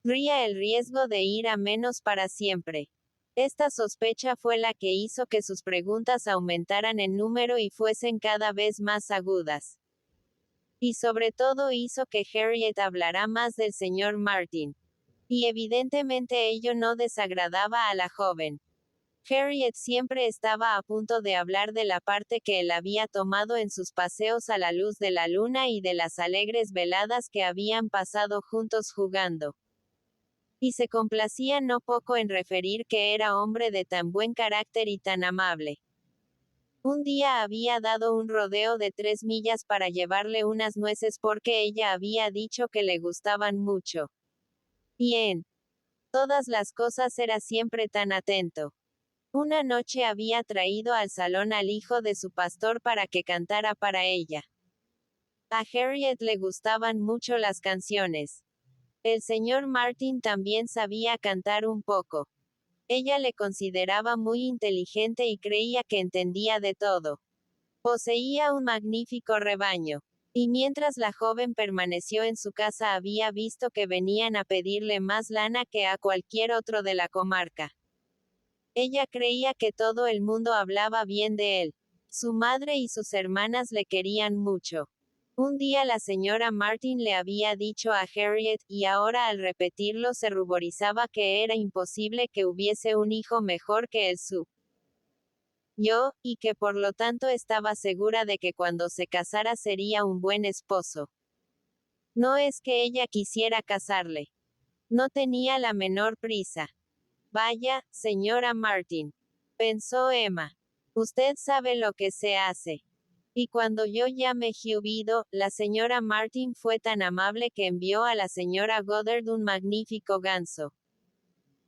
corría el riesgo de ir a menos para siempre. Esta sospecha fue la que hizo que sus preguntas aumentaran en número y fuesen cada vez más agudas. Y sobre todo hizo que Harriet hablara más del señor Martin. Y evidentemente ello no desagradaba a la joven. Harriet siempre estaba a punto de hablar de la parte que él había tomado en sus paseos a la luz de la luna y de las alegres veladas que habían pasado juntos jugando. Y se complacía no poco en referir que era hombre de tan buen carácter y tan amable. Un día había dado un rodeo de 3 millas para llevarle unas nueces porque ella había dicho que le gustaban mucho. Y en todas las cosas era siempre tan atento. Una noche había traído al salón al hijo de su pastor para que cantara para ella. A Harriet le gustaban mucho las canciones. El señor Martin también sabía cantar un poco. Ella le consideraba muy inteligente y creía que entendía de todo. Poseía un magnífico rebaño. Y mientras la joven permaneció en su casa había visto que venían a pedirle más lana que a cualquier otro de la comarca. Ella creía que todo el mundo hablaba bien de él. Su madre y sus hermanas le querían mucho. Un día la señora Martin le había dicho a Harriet, y ahora al repetirlo se ruborizaba que era imposible que hubiese un hijo mejor que el suyo, y que por lo tanto estaba segura de que cuando se casara sería un buen esposo. No es que ella quisiera casarle. No tenía la menor prisa. Vaya, señora Martin, pensó Emma. Usted sabe lo que se hace. Y cuando yo ya me he huido, la señora Martin fue tan amable que envió a la señora Goddard un magnífico ganso.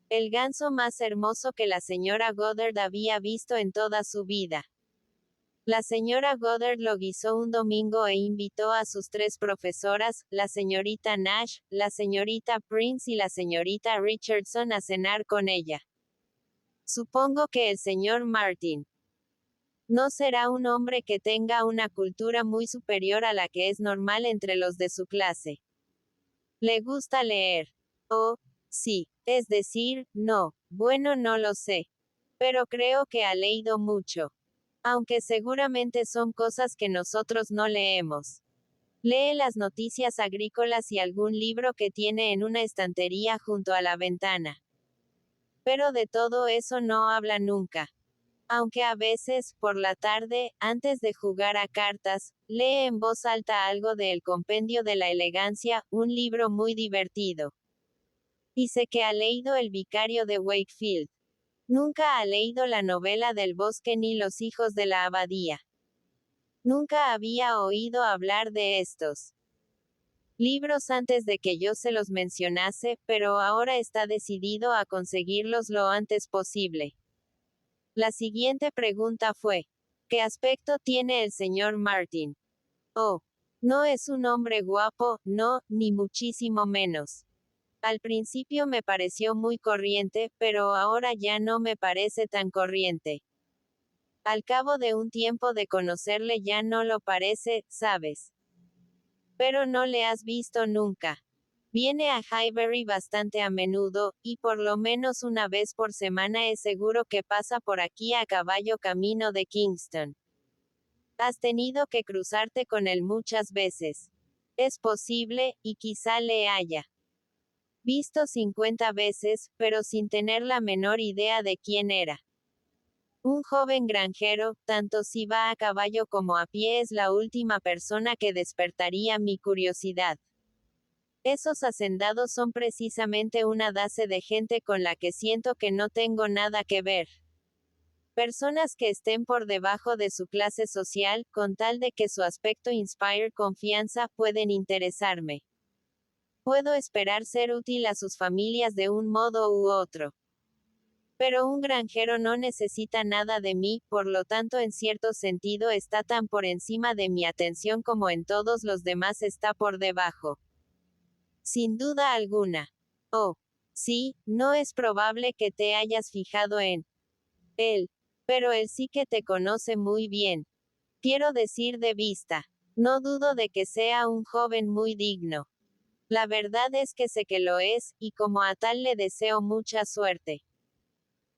El ganso más hermoso que la señora Goddard había visto en toda su vida. La señora Goddard lo guisó un domingo e invitó a sus 3 profesoras, la señorita Nash, la señorita Prince y la señorita Richardson a cenar con ella. Supongo que el señor Martin no será un hombre que tenga una cultura muy superior a la que es normal entre los de su clase. ¿Le gusta leer? Oh, sí, es decir, no, bueno, no lo sé. Pero creo que ha leído mucho. Aunque seguramente son cosas que nosotros no leemos. Lee las noticias agrícolas y algún libro que tiene en una estantería junto a la ventana. Pero de todo eso no habla nunca. Aunque a veces, por la tarde, antes de jugar a cartas, lee en voz alta algo de El Compendio de la Elegancia, un libro muy divertido. Y sé que ha leído El Vicario de Wakefield. Nunca ha leído la novela del bosque ni Los hijos de la abadía. Nunca había oído hablar de estos libros antes de que yo se los mencionase, pero ahora está decidido a conseguirlos lo antes posible. La siguiente pregunta fue: ¿qué aspecto tiene el señor Martin? Oh, no es un hombre guapo, no, ni muchísimo menos. Al principio me pareció muy corriente, pero ahora ya no me parece tan corriente. Al cabo de un tiempo de conocerle ya no lo parece, ¿sabes? Pero no le has visto nunca. Viene a Highbury bastante a menudo, y por lo menos una vez por semana es seguro que pasa por aquí a caballo camino de Kingston. Has tenido que cruzarte con él muchas veces. Es posible, y quizá le haya visto 50 veces, pero sin tener la menor idea de quién era. Un joven granjero, tanto si va a caballo como a pie, es la última persona que despertaría mi curiosidad. Esos hacendados son precisamente una clase de gente con la que siento que no tengo nada que ver. Personas que estén por debajo de su clase social, con tal de que su aspecto inspire confianza, pueden interesarme. Puedo esperar ser útil a sus familias de un modo u otro. Pero un granjero no necesita nada de mí, por lo tanto en cierto sentido está tan por encima de mi atención como en todos los demás está por debajo. Sin duda alguna. Oh, sí, no es probable que te hayas fijado en él. Pero él sí que te conoce muy bien. Quiero decir de vista. No dudo de que sea un joven muy digno. La verdad es que sé que lo es, y como a tal le deseo mucha suerte.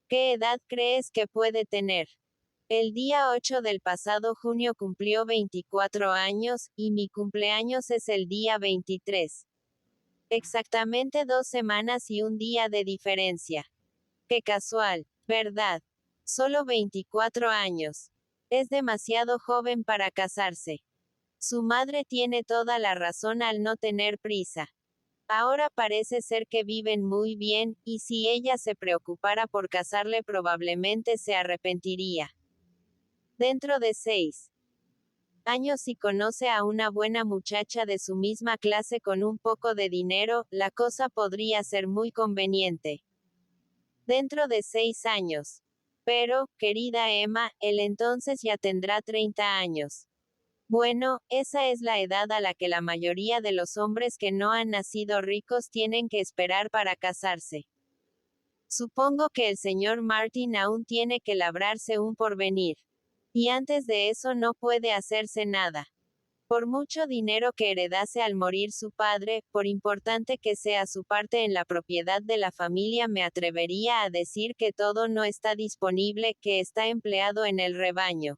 ¿Qué edad crees que puede tener? El día 8 del pasado junio cumplió 24 años, y mi cumpleaños es el día 23. Exactamente 2 semanas y un día de diferencia. Qué casual, ¿verdad? Solo 24 años. Es demasiado joven para casarse. Su madre tiene toda la razón al no tener prisa. Ahora parece ser que viven muy bien, y si ella se preocupara por casarle probablemente se arrepentiría. Dentro de 6 años, si conoce a una buena muchacha de su misma clase con un poco de dinero, la cosa podría ser muy conveniente. Dentro de 6 años. Pero, querida Emma, él entonces ya tendrá 30 años. Bueno, esa es la edad a la que la mayoría de los hombres que no han nacido ricos tienen que esperar para casarse. Supongo que el señor Martin aún tiene que labrarse un porvenir. Y antes de eso no puede hacerse nada. Por mucho dinero que heredase al morir su padre, por importante que sea su parte en la propiedad de la familia, me atrevería a decir que todo no está disponible, que está empleado en el rebaño.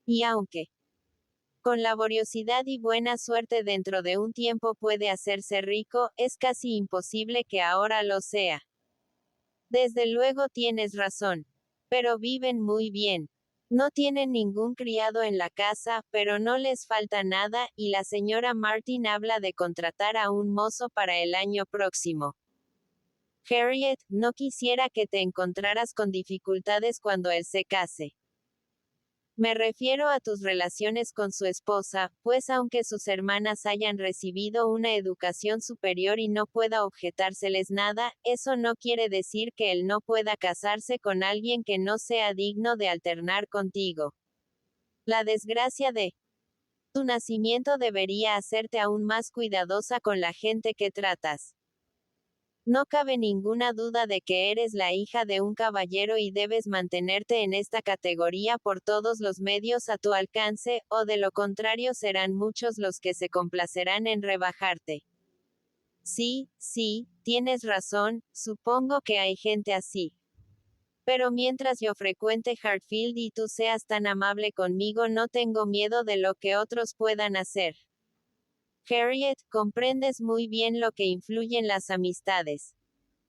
Y aunque, con laboriosidad y buena suerte dentro de un tiempo puede hacerse rico, es casi imposible que ahora lo sea. Desde luego tienes razón. Pero viven muy bien. No tienen ningún criado en la casa, pero no les falta nada, y la señora Martin habla de contratar a un mozo para el año próximo. Harriet, no quisiera que te encontraras con dificultades cuando él se case. Me refiero a tus relaciones con su esposa, pues aunque sus hermanas hayan recibido una educación superior y no pueda objetárseles nada, eso no quiere decir que él no pueda casarse con alguien que no sea digno de alternar contigo. La desgracia de tu nacimiento debería hacerte aún más cuidadosa con la gente que tratas. No cabe ninguna duda de que eres la hija de un caballero y debes mantenerte en esta categoría por todos los medios a tu alcance, o de lo contrario serán muchos los que se complacerán en rebajarte. Sí, tienes razón, supongo que hay gente así. Pero mientras yo frecuente Hartfield y tú seas tan amable conmigo, no tengo miedo de lo que otros puedan hacer. Harriet, comprendes muy bien lo que influyen las amistades.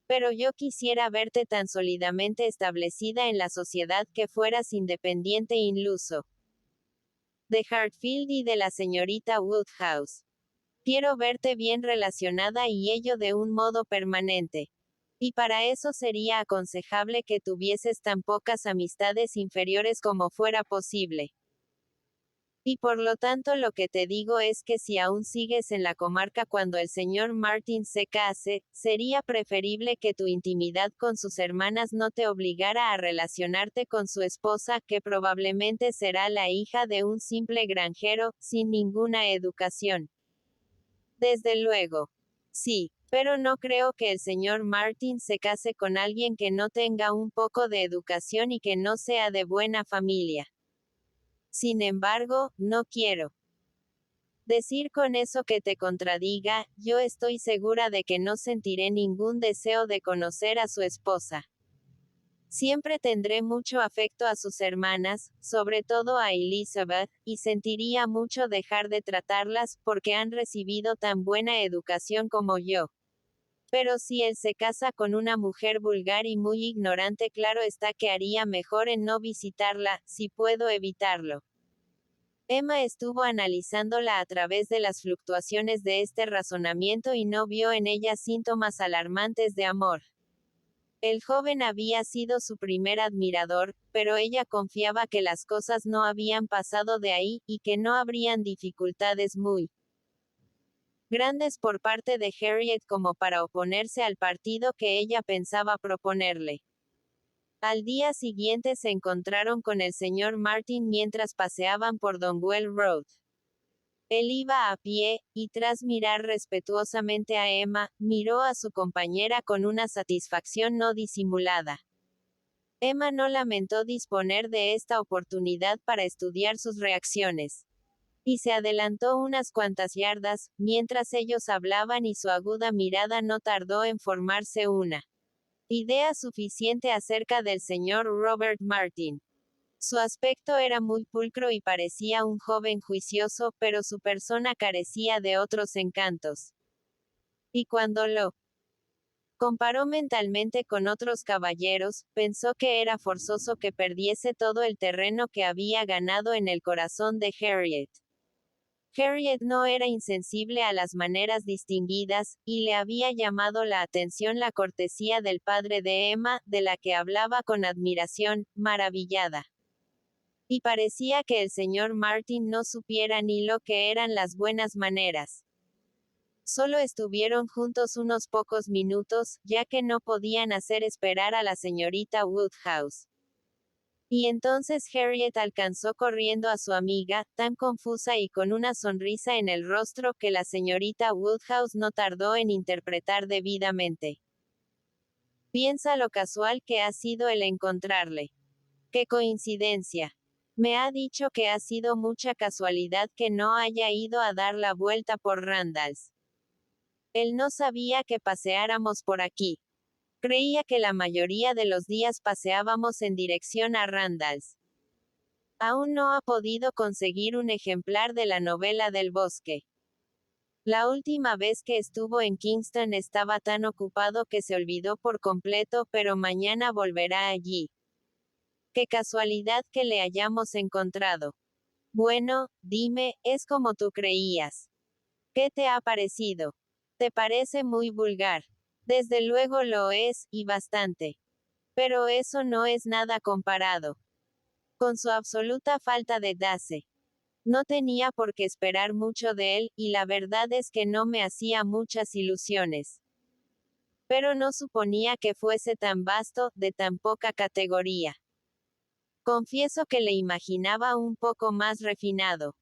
Pero yo quisiera verte tan sólidamente establecida en la sociedad que fueras independiente e iluso. De Hartfield y de la señorita Woodhouse. Quiero verte bien relacionada y ello de un modo permanente. Y para eso sería aconsejable que tuvieses tan pocas amistades inferiores como fuera posible. Y por lo tanto lo que te digo es que si aún sigues en la comarca cuando el señor Martin se case, sería preferible que tu intimidad con sus hermanas no te obligara a relacionarte con su esposa, que probablemente será la hija de un simple granjero, sin ninguna educación. Desde luego. Sí, pero no creo que el señor Martin se case con alguien que no tenga un poco de educación y que no sea de buena familia. Sin embargo, no quiero decir con eso que te contradiga, yo estoy segura de que no sentiré ningún deseo de conocer a su esposa. Siempre tendré mucho afecto a sus hermanas, sobre todo a Elizabeth, y sentiría mucho dejar de tratarlas, porque han recibido tan buena educación como yo. Pero si él se casa con una mujer vulgar y muy ignorante, claro está que haría mejor en no visitarla, si puedo evitarlo. Emma estuvo analizándola a través de las fluctuaciones de este razonamiento y no vio en ella síntomas alarmantes de amor. El joven había sido su primer admirador, pero ella confiaba que las cosas no habían pasado de ahí, y que no habrían dificultades muy grandes por parte de Harriet como para oponerse al partido que ella pensaba proponerle. Al día siguiente se encontraron con el señor Martin mientras paseaban por Donwell Road. Él iba a pie, y tras mirar respetuosamente a Emma, miró a su compañera con una satisfacción no disimulada. Emma no lamentó disponer de esta oportunidad para estudiar sus reacciones. Y se adelantó unas cuantas yardas, mientras ellos hablaban y su aguda mirada no tardó en formarse una idea suficiente acerca del señor Robert Martin. Su aspecto era muy pulcro y parecía un joven juicioso, pero su persona carecía de otros encantos. Y cuando lo comparó mentalmente con otros caballeros, pensó que era forzoso que perdiese todo el terreno que había ganado en el corazón de Harriet. Harriet no era insensible a las maneras distinguidas, y le había llamado la atención la cortesía del padre de Emma, de la que hablaba con admiración, maravillada. Y parecía que el señor Martin no supiera ni lo que eran las buenas maneras. Solo estuvieron juntos unos pocos minutos, ya que no podían hacer esperar a la señorita Woodhouse. Y entonces Harriet alcanzó corriendo a su amiga, tan confusa y con una sonrisa en el rostro que la señorita Woodhouse no tardó en interpretar debidamente. Piensa lo casual que ha sido el encontrarle. ¡Qué coincidencia! Me ha dicho que ha sido mucha casualidad que no haya ido a dar la vuelta por Randalls. Él no sabía que paseáramos por aquí. Creía que la mayoría de los días paseábamos en dirección a Randalls. Aún no ha podido conseguir un ejemplar de la novela del bosque. La última vez que estuvo en Kingston estaba tan ocupado que se olvidó por completo, pero mañana volverá allí. ¡Qué casualidad que le hayamos encontrado! Bueno, dime, es como tú creías. ¿Qué te ha parecido? ¿Te parece muy vulgar? Desde luego lo es, y bastante. Pero eso no es nada comparado con su absoluta falta de dace. No tenía por qué esperar mucho de él, y la verdad es que no me hacía muchas ilusiones. Pero no suponía que fuese tan vasto, de tan poca categoría. Confieso que le imaginaba un poco más refinado.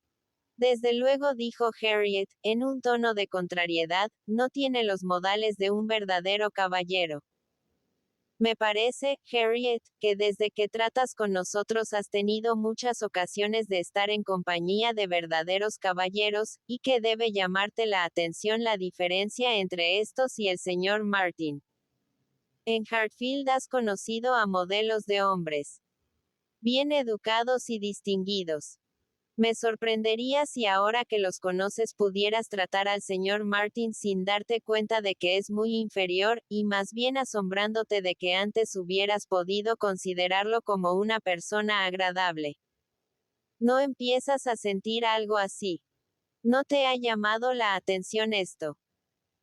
Desde luego, dijo Harriet, en un tono de contrariedad, no tiene los modales de un verdadero caballero. Me parece, Harriet, que desde que tratas con nosotros has tenido muchas ocasiones de estar en compañía de verdaderos caballeros, y que debe llamarte la atención la diferencia entre estos y el señor Martin. En Hartfield has conocido a modelos de hombres bien educados y distinguidos. Me sorprendería si ahora que los conoces pudieras tratar al señor Martin sin darte cuenta de que es muy inferior, y más bien asombrándote de que antes hubieras podido considerarlo como una persona agradable. ¿No empiezas a sentir algo así? ¿No te ha llamado la atención esto?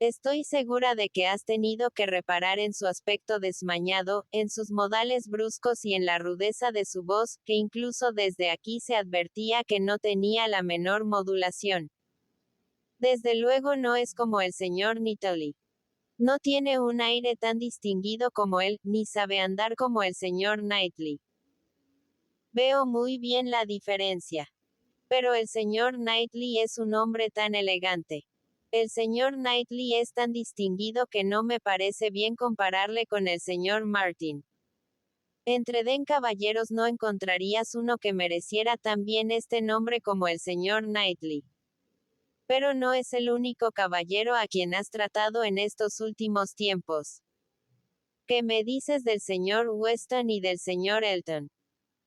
Estoy segura de que has tenido que reparar en su aspecto desmañado, en sus modales bruscos y en la rudeza de su voz, que incluso desde aquí se advertía que no tenía la menor modulación. Desde luego no es como el señor Nittoli. No tiene un aire tan distinguido como él, ni sabe andar como el señor Knightley. Veo muy bien la diferencia. Pero el señor Knightley es un hombre tan elegante. El señor Knightley es tan distinguido que no me parece bien compararle con el señor Martin. Entre den caballeros no encontrarías uno que mereciera tan bien este nombre como el señor Knightley. Pero no es el único caballero a quien has tratado en estos últimos tiempos. ¿Qué me dices del señor Weston y del señor Elton?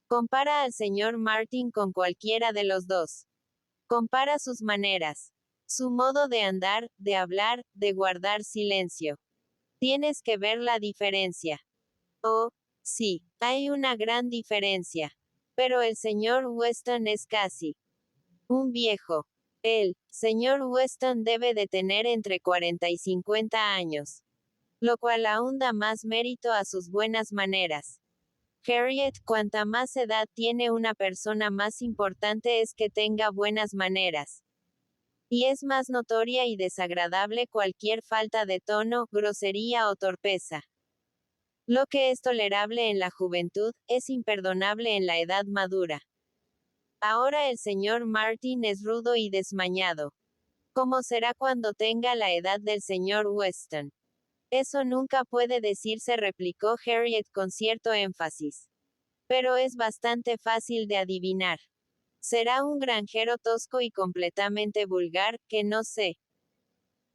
Compara al señor Martin con cualquiera de los dos. Compara sus maneras, su modo de andar, de hablar, de guardar silencio. Tienes que ver la diferencia. Oh, sí, hay una gran diferencia. Pero el señor Weston es casi un viejo. El señor Weston debe de tener entre 40 y 50 años. Lo cual aún da más mérito a sus buenas maneras. Harriet, cuanta más edad tiene una persona, más importante es que tenga buenas maneras. Y es más notoria y desagradable cualquier falta de tono, grosería o torpeza. Lo que es tolerable en la juventud, es imperdonable en la edad madura. Ahora el señor Martin es rudo y desmañado. ¿Cómo será cuando tenga la edad del señor Weston? Eso nunca puede decirse, replicó Harriet con cierto énfasis. Pero es bastante fácil de adivinar. Será un granjero tosco y completamente vulgar, que no se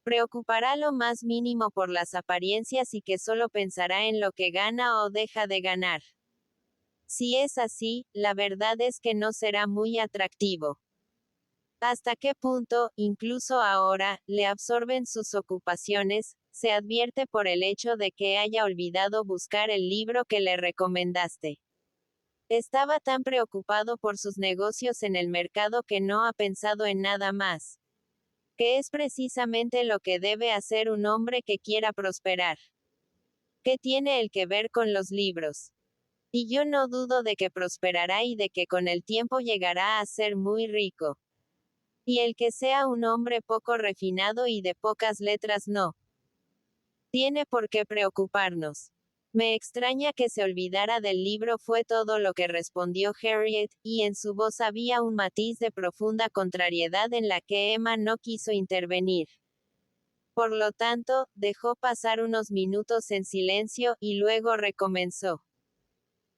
preocupará lo más mínimo por las apariencias y que solo pensará en lo que gana o deja de ganar. Si es así, la verdad es que no será muy atractivo. ¿Hasta qué punto, incluso ahora, le absorben sus ocupaciones? Se advierte por el hecho de que haya olvidado buscar el libro que le recomendaste. Estaba tan preocupado por sus negocios en el mercado que no ha pensado en nada más. Que es precisamente lo que debe hacer un hombre que quiera prosperar. ¿Qué tiene el que ver con los libros? Y yo no dudo de que prosperará y de que con el tiempo llegará a ser muy rico. Y el que sea un hombre poco refinado y de pocas letras no tiene por qué preocuparnos. Me extraña que se olvidara del libro, fue todo lo que respondió Harriet, y en su voz había un matiz de profunda contrariedad en la que Emma no quiso intervenir. Por lo tanto, dejó pasar unos minutos en silencio, y luego recomenzó.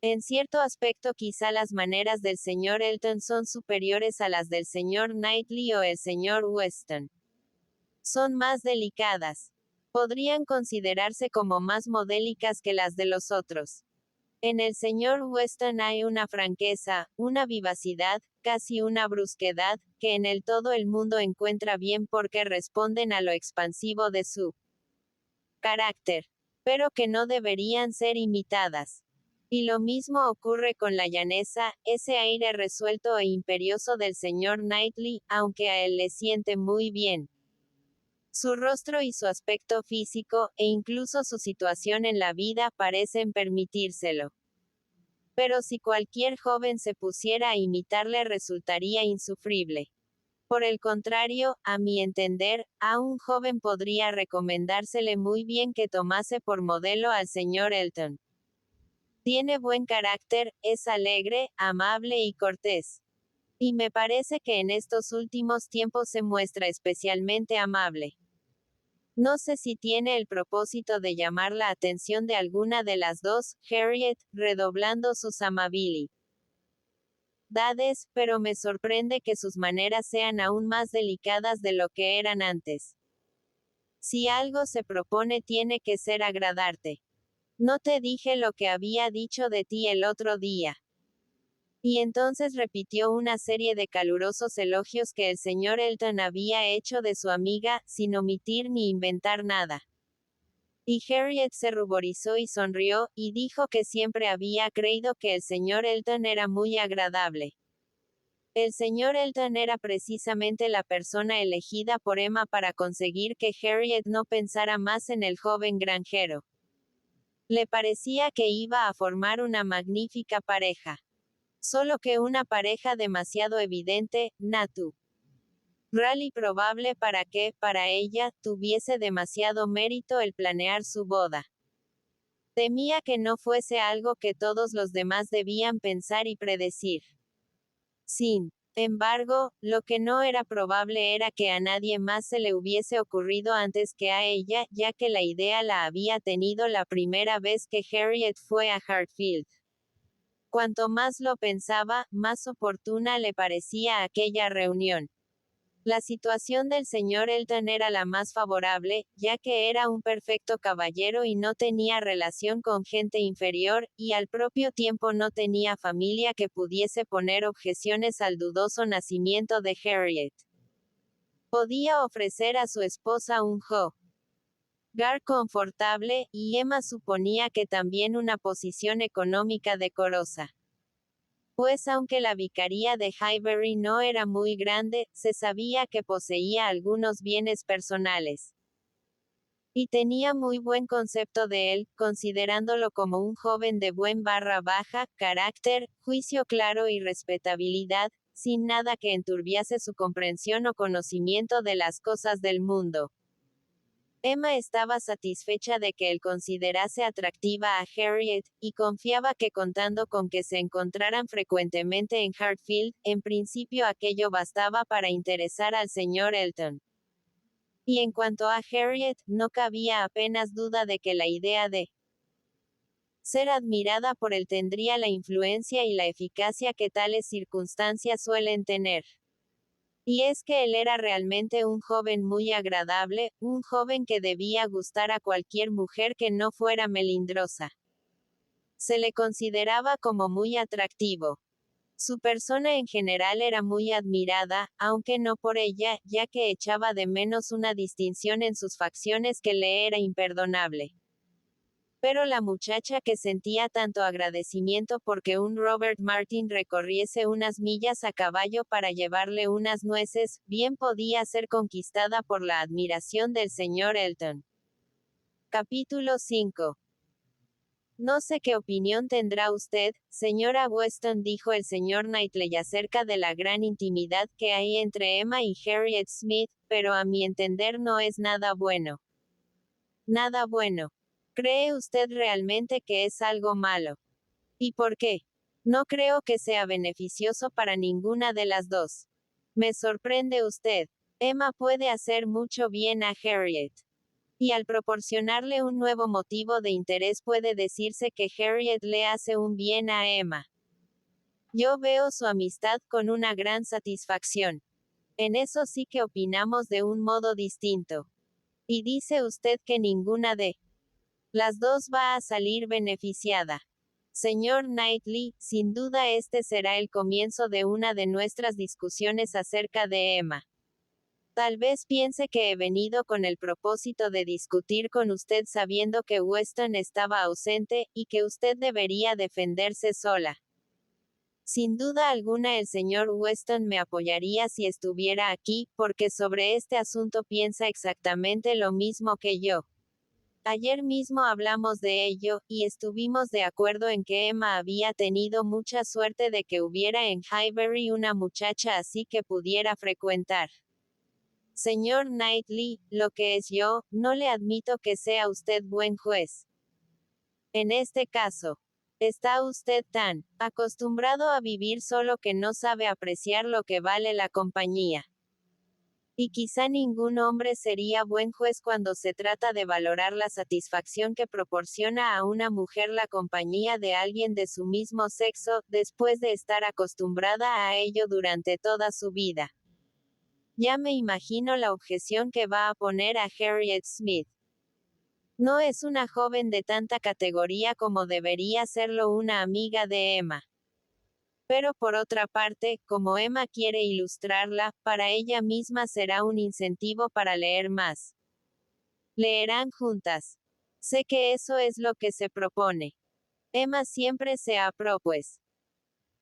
En cierto aspecto quizá las maneras del señor Elton son superiores a las del señor Knightley o el señor Weston. Son más delicadas. Podrían considerarse como más modélicas que las de los otros. En el señor Weston hay una franqueza, una vivacidad, casi una brusquedad, que en el todo el mundo encuentra bien porque responden a lo expansivo de su carácter, pero que no deberían ser imitadas. Y lo mismo ocurre con la llaneza, ese aire resuelto e imperioso del señor Knightley, aunque a él le siente muy bien. Su rostro y su aspecto físico, e incluso su situación en la vida, parecen permitírselo. Pero si cualquier joven se pusiera a imitarle resultaría insufrible. Por el contrario, a mi entender, a un joven podría recomendársele muy bien que tomase por modelo al señor Elton. Tiene buen carácter, es alegre, amable y cortés. Y me parece que en estos últimos tiempos se muestra especialmente amable. No sé si tiene el propósito de llamar la atención de alguna de las dos, Harriet, redoblando sus amabilidades, pero me sorprende que sus maneras sean aún más delicadas de lo que eran antes. Si algo se propone tiene que ser agradarte. No te dije lo que había dicho de ti el otro día. Y entonces repitió una serie de calurosos elogios que el señor Elton había hecho de su amiga, sin omitir ni inventar nada. Y Harriet se ruborizó y sonrió, y dijo que siempre había creído que el señor Elton era muy agradable. El señor Elton era precisamente la persona elegida por Emma para conseguir que Harriet no pensara más en el joven granjero. Le parecía que iba a formar una magnífica pareja. Solo que una pareja demasiado evidente, natural y probable para que, para ella, tuviese demasiado mérito el planear su boda. Temía que no fuese algo que todos los demás debían pensar y predecir. Sin embargo, lo que no era probable era que a nadie más se le hubiese ocurrido antes que a ella, ya que la idea la había tenido la primera vez que Harriet fue a Hartfield. Cuanto más lo pensaba, más oportuna le parecía aquella reunión. La situación del señor Elton era la más favorable, ya que era un perfecto caballero y no tenía relación con gente inferior, y al propio tiempo no tenía familia que pudiese poner objeciones al dudoso nacimiento de Harriet. Podía ofrecer a su esposa un hogar confortable, y Emma suponía que también una posición económica decorosa. Pues aunque la vicaría de Highbury no era muy grande, se sabía que poseía algunos bienes personales. Y tenía muy buen concepto de él, considerándolo como un joven de buen baja, carácter, juicio claro y respetabilidad, sin nada que enturbiase su comprensión o conocimiento de las cosas del mundo. Emma estaba satisfecha de que él considerase atractiva a Harriet, y confiaba que contando con que se encontraran frecuentemente en Hartfield, en principio aquello bastaba para interesar al señor Elton. Y en cuanto a Harriet, no cabía apenas duda de que la idea de Ser admirada por él tendría la influencia y la eficacia que tales circunstancias suelen tener. Y es que él era realmente un joven muy agradable, un joven que debía gustar a cualquier mujer que no fuera melindrosa. Se le consideraba como muy atractivo. Su persona en general era muy admirada, aunque no por ella, ya que echaba de menos una distinción en sus facciones que le era imperdonable. Pero la muchacha que sentía tanto agradecimiento porque un Robert Martin recorriese unas millas a caballo para llevarle unas nueces, bien podía ser conquistada por la admiración del señor Elton. Capítulo 5. No sé qué opinión tendrá usted, señora Weston, dijo el señor Knightley acerca de la gran intimidad que hay entre Emma y Harriet Smith, pero a mi entender no es nada bueno. Nada bueno. ¿Cree usted realmente que es algo malo? ¿Y por qué? No creo que sea beneficioso para ninguna de las dos. Me sorprende usted. Emma puede hacer mucho bien a Harriet. Y al proporcionarle un nuevo motivo de interés puede decirse que Harriet le hace un bien a Emma. Yo veo su amistad con una gran satisfacción. En eso sí que opinamos de un modo distinto. Y dice usted que ninguna de las dos va a salir beneficiada. Señor Knightley, sin duda este será el comienzo de una de nuestras discusiones acerca de Emma. Tal vez piense que he venido con el propósito de discutir con usted sabiendo que Weston estaba ausente, y que usted debería defenderse sola. Sin duda alguna el señor Weston me apoyaría si estuviera aquí, porque sobre este asunto piensa exactamente lo mismo que yo. Ayer mismo hablamos de ello, y estuvimos de acuerdo en que Emma había tenido mucha suerte de que hubiera en Highbury una muchacha así que pudiera frecuentar. Señor Knightley, lo que es yo, no le admito que sea usted buen juez. En este caso, está usted tan acostumbrado a vivir solo que no sabe apreciar lo que vale la compañía. Y quizá ningún hombre sería buen juez cuando se trata de valorar la satisfacción que proporciona a una mujer la compañía de alguien de su mismo sexo, después de estar acostumbrada a ello durante toda su vida. Ya me imagino la objeción que va a poner a Harriet Smith. No es una joven de tanta categoría como debería serlo una amiga de Emma. Pero por otra parte, como Emma quiere ilustrarla, para ella misma será un incentivo para leer más. Leerán juntas. Sé que eso es lo que se propone. Emma siempre se ha propuesto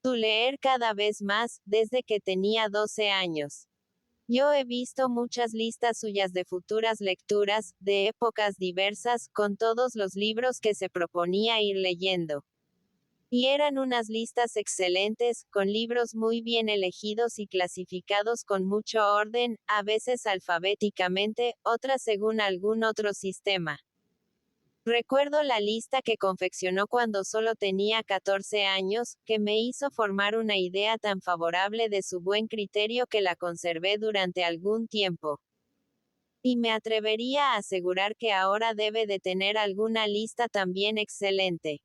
leer cada vez más, desde que tenía 12 años. Yo he visto muchas listas suyas de futuras lecturas, de épocas diversas, con todos los libros que se proponía ir leyendo. Y eran unas listas excelentes, con libros muy bien elegidos y clasificados con mucho orden, a veces alfabéticamente, otras según algún otro sistema. Recuerdo la lista que confeccionó cuando solo tenía 14 años, que me hizo formar una idea tan favorable de su buen criterio que la conservé durante algún tiempo. Y me atrevería a asegurar que ahora debe de tener alguna lista también excelente.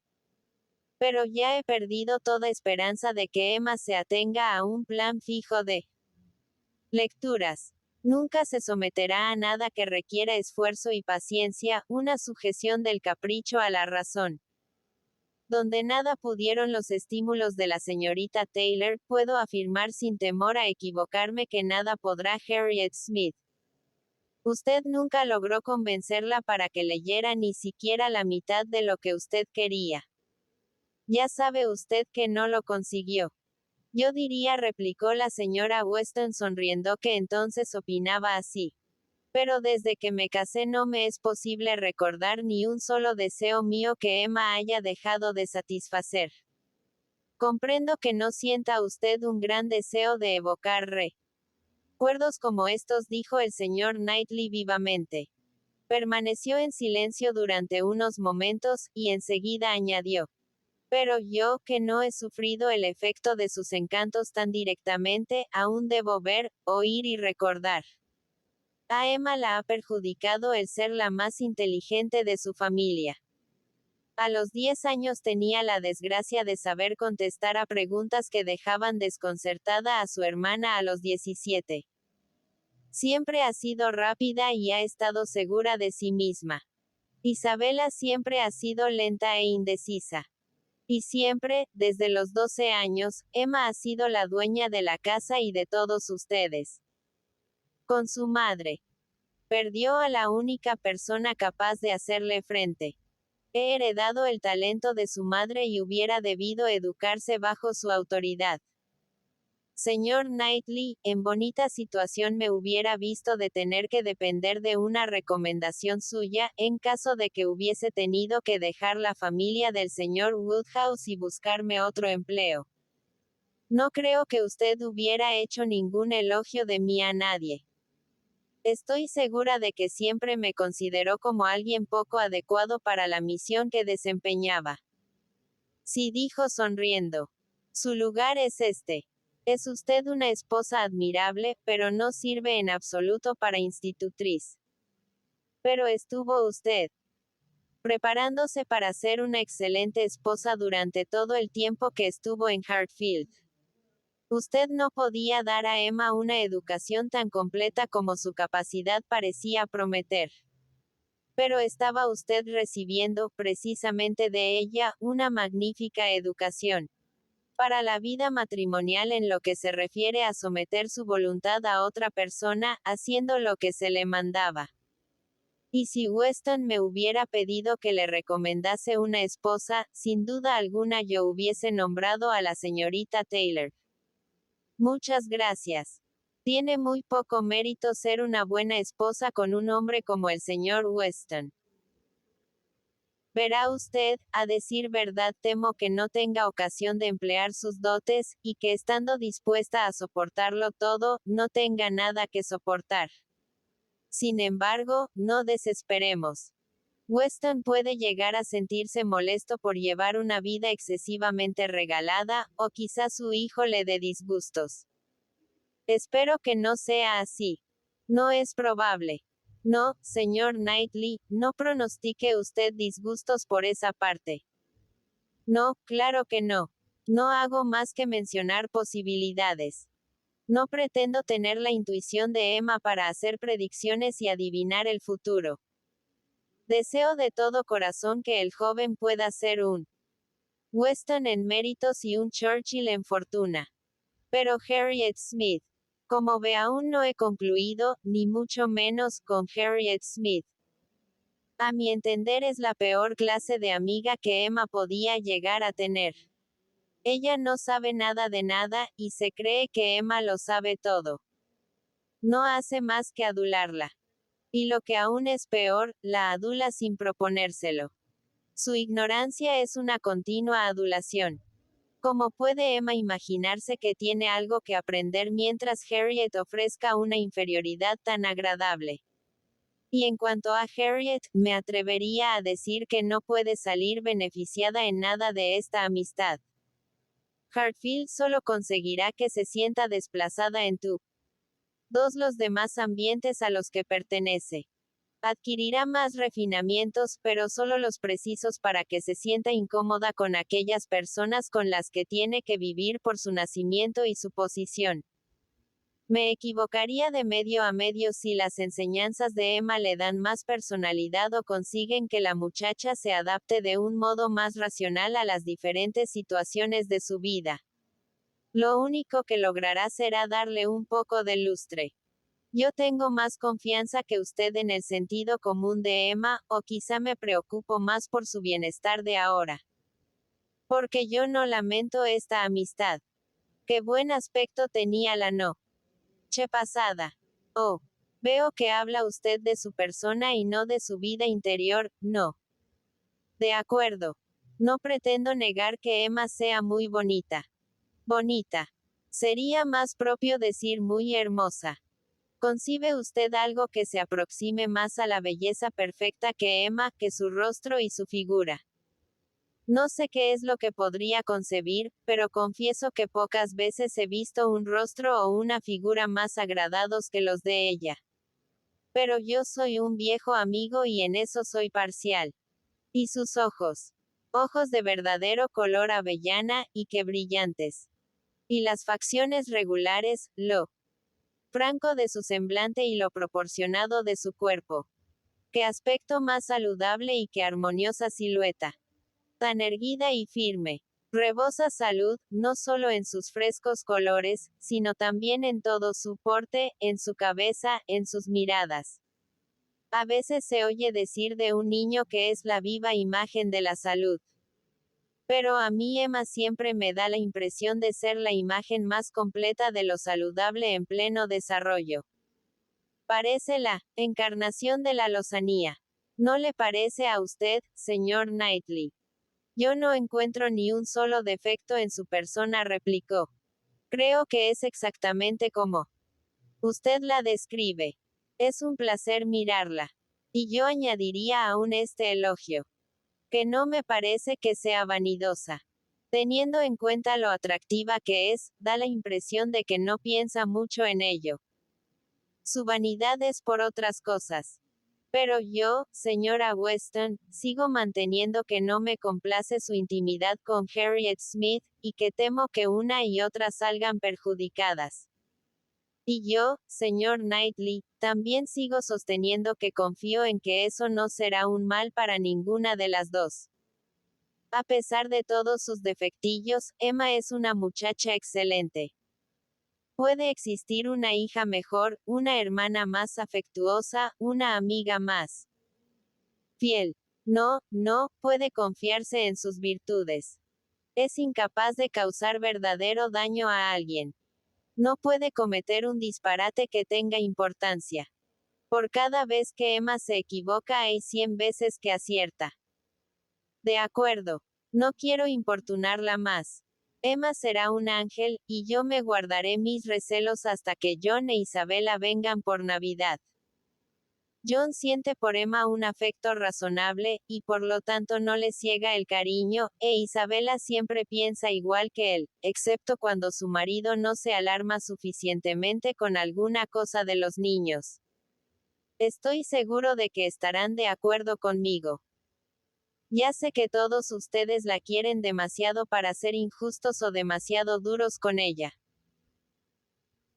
Pero ya he perdido toda esperanza de que Emma se atenga a un plan fijo de lecturas. Nunca se someterá a nada que requiera esfuerzo y paciencia, una sujeción del capricho a la razón. Donde nada pudieron los estímulos de la señorita Taylor, puedo afirmar sin temor a equivocarme que nada podrá Harriet Smith. Usted nunca logró convencerla para que leyera ni siquiera la mitad de lo que usted quería. Ya sabe usted que no lo consiguió. Yo diría, replicó la señora Weston sonriendo, que entonces opinaba así. Pero desde que me casé no me es posible recordar ni un solo deseo mío que Emma haya dejado de satisfacer. Comprendo que no sienta usted un gran deseo de evocar recuerdos como estos, dijo el señor Knightley vivamente. Permaneció en silencio durante unos momentos, y enseguida añadió. Pero yo, que no he sufrido el efecto de sus encantos tan directamente, aún debo ver, oír y recordar. A Emma la ha perjudicado el ser la más inteligente de su familia. A los 10 años tenía la desgracia de saber contestar a preguntas que dejaban desconcertada a su hermana a los 17. Siempre ha sido rápida y ha estado segura de sí misma. Isabela siempre ha sido lenta e indecisa. Y siempre, desde los 12 años, Emma ha sido la dueña de la casa y de todos ustedes. Con su madre. Perdió a la única persona capaz de hacerle frente. He heredado el talento de su madre y hubiera debido educarse bajo su autoridad. Señor Knightley, en bonita situación me hubiera visto de tener que depender de una recomendación suya, en caso de que hubiese tenido que dejar la familia del señor Woodhouse y buscarme otro empleo. No creo que usted hubiera hecho ningún elogio de mí a nadie. Estoy segura de que siempre me consideró como alguien poco adecuado para la misión que desempeñaba. Sí, dijo sonriendo. Su lugar es este. Es usted una esposa admirable, pero no sirve en absoluto para institutriz. Pero estuvo usted preparándose para ser una excelente esposa durante todo el tiempo que estuvo en Hartfield. Usted no podía dar a Emma una educación tan completa como su capacidad parecía prometer. Pero estaba usted recibiendo, precisamente de ella, una magnífica educación para la vida matrimonial en lo que se refiere a someter su voluntad a otra persona, haciendo lo que se le mandaba. Y si Weston me hubiera pedido que le recomendase una esposa, sin duda alguna yo hubiese nombrado a la señorita Taylor. Muchas gracias. Tiene muy poco mérito ser una buena esposa con un hombre como el señor Weston. Verá usted, a decir verdad temo que no tenga ocasión de emplear sus dotes, y que estando dispuesta a soportarlo todo, no tenga nada que soportar. Sin embargo, no desesperemos. Weston puede llegar a sentirse molesto por llevar una vida excesivamente regalada, o quizá su hijo le dé disgustos. Espero que no sea así. No es probable. No, señor Knightley, no pronostique usted disgustos por esa parte. No, claro que no. No hago más que mencionar posibilidades. No pretendo tener la intuición de Emma para hacer predicciones y adivinar el futuro. Deseo de todo corazón que el joven pueda ser un Weston en méritos y un Churchill en fortuna. Pero Harriet Smith. Como ve, aún no he concluido, ni mucho menos, con Harriet Smith. A mi entender es la peor clase de amiga que Emma podía llegar a tener. Ella no sabe nada de nada, y se cree que Emma lo sabe todo. No hace más que adularla. Y lo que aún es peor, la adula sin proponérselo. Su ignorancia es una continua adulación. ¿Cómo puede Emma imaginarse que tiene algo que aprender mientras Harriet ofrezca una inferioridad tan agradable? Y en cuanto a Harriet, me atrevería a decir que no puede salir beneficiada en nada de esta amistad. Hartfield solo conseguirá que se sienta desplazada en todos los demás ambientes a los que pertenece. Adquirirá más refinamientos, pero solo los precisos para que se sienta incómoda con aquellas personas con las que tiene que vivir por su nacimiento y su posición. Me equivocaría de medio a medio si las enseñanzas de Emma le dan más personalidad o consiguen que la muchacha se adapte de un modo más racional a las diferentes situaciones de su vida. Lo único que logrará será darle un poco de lustre. Yo tengo más confianza que usted en el sentido común de Emma, o quizá me preocupo más por su bienestar de ahora. Porque yo no lamento esta amistad. Qué buen aspecto tenía la noche pasada. Oh, veo que habla usted de su persona y no de su vida interior, no. De acuerdo. No pretendo negar que Emma sea muy bonita. Bonita. Sería más propio decir muy hermosa. ¿Concibe usted algo que se aproxime más a la belleza perfecta que Emma, que su rostro y su figura? No sé qué es lo que podría concebir, pero confieso que pocas veces he visto un rostro o una figura más agradados que los de ella. Pero yo soy un viejo amigo y en eso soy parcial. ¿Y sus ojos? ojos de verdadero color avellana, y que brillantes. Y las facciones regulares, lo franco de su semblante y lo proporcionado de su cuerpo. Qué aspecto más saludable y qué armoniosa silueta. Tan erguida y firme. Rebosa salud, no solo en sus frescos colores, sino también en todo su porte, en su cabeza, en sus miradas. A veces se oye decir de un niño que es la viva imagen de la salud. Pero a mí Emma siempre me da la impresión de ser la imagen más completa de lo saludable en pleno desarrollo. Parece la encarnación de la lozanía. ¿No le parece a usted, señor Knightley? Yo no encuentro ni un solo defecto en su persona, replicó. Creo que es exactamente como usted la describe. Es un placer mirarla. Y yo añadiría aún este elogio. Que no me parece que sea vanidosa. Teniendo en cuenta lo atractiva que es, da la impresión de que no piensa mucho en ello. Su vanidad es por otras cosas. Pero yo, señora Weston, sigo manteniendo que no me complace su intimidad con Harriet Smith, y que temo que una y otra salgan perjudicadas. Y yo, señor Knightley, también sigo sosteniendo que confío en que eso no será un mal para ninguna de las dos. A pesar de todos sus defectillos, Emma es una muchacha excelente. Puede existir una hija mejor, una hermana más afectuosa, una amiga más fiel. No, no, puede confiarse en sus virtudes. Es incapaz de causar verdadero daño a alguien. No puede cometer un disparate que tenga importancia. Por cada vez que Emma se equivoca hay 100 veces que acierta. De acuerdo. No quiero importunarla más. Emma será un ángel, y yo me guardaré mis recelos hasta que John e Isabela vengan por Navidad. John siente por Emma un afecto razonable, y por lo tanto no le ciega el cariño, e Isabela siempre piensa igual que él, excepto cuando su marido no se alarma suficientemente con alguna cosa de los niños. Estoy seguro de que estarán de acuerdo conmigo. Ya sé que todos ustedes la quieren demasiado para ser injustos o demasiado duros con ella.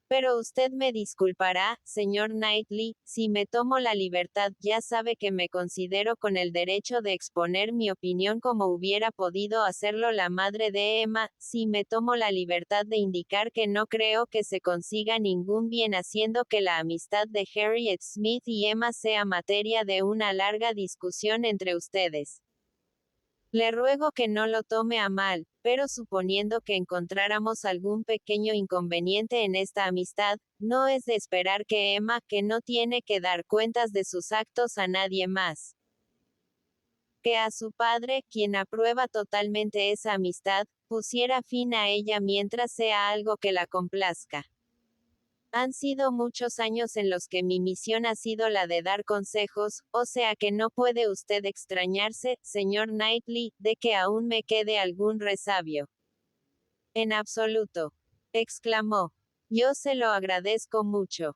Pero usted me disculpará, señor Knightley, si me tomo la libertad, ya sabe que me considero con el derecho de exponer mi opinión como hubiera podido hacerlo la madre de Emma, si me tomo la libertad de indicar que no creo que se consiga ningún bien haciendo que la amistad de Harriet Smith y Emma sea materia de una larga discusión entre ustedes. Le ruego que no lo tome a mal, pero suponiendo que encontráramos algún pequeño inconveniente en esta amistad, no es de esperar que Emma, que no tiene que dar cuentas de sus actos a nadie más que a su padre, quien aprueba totalmente esa amistad, pusiera fin a ella mientras sea algo que la complazca. Han sido muchos años en los que mi misión ha sido la de dar consejos, o sea que no puede usted extrañarse, señor Knightley, de que aún me quede algún resabio. En absoluto. Exclamó. Yo se lo agradezco mucho.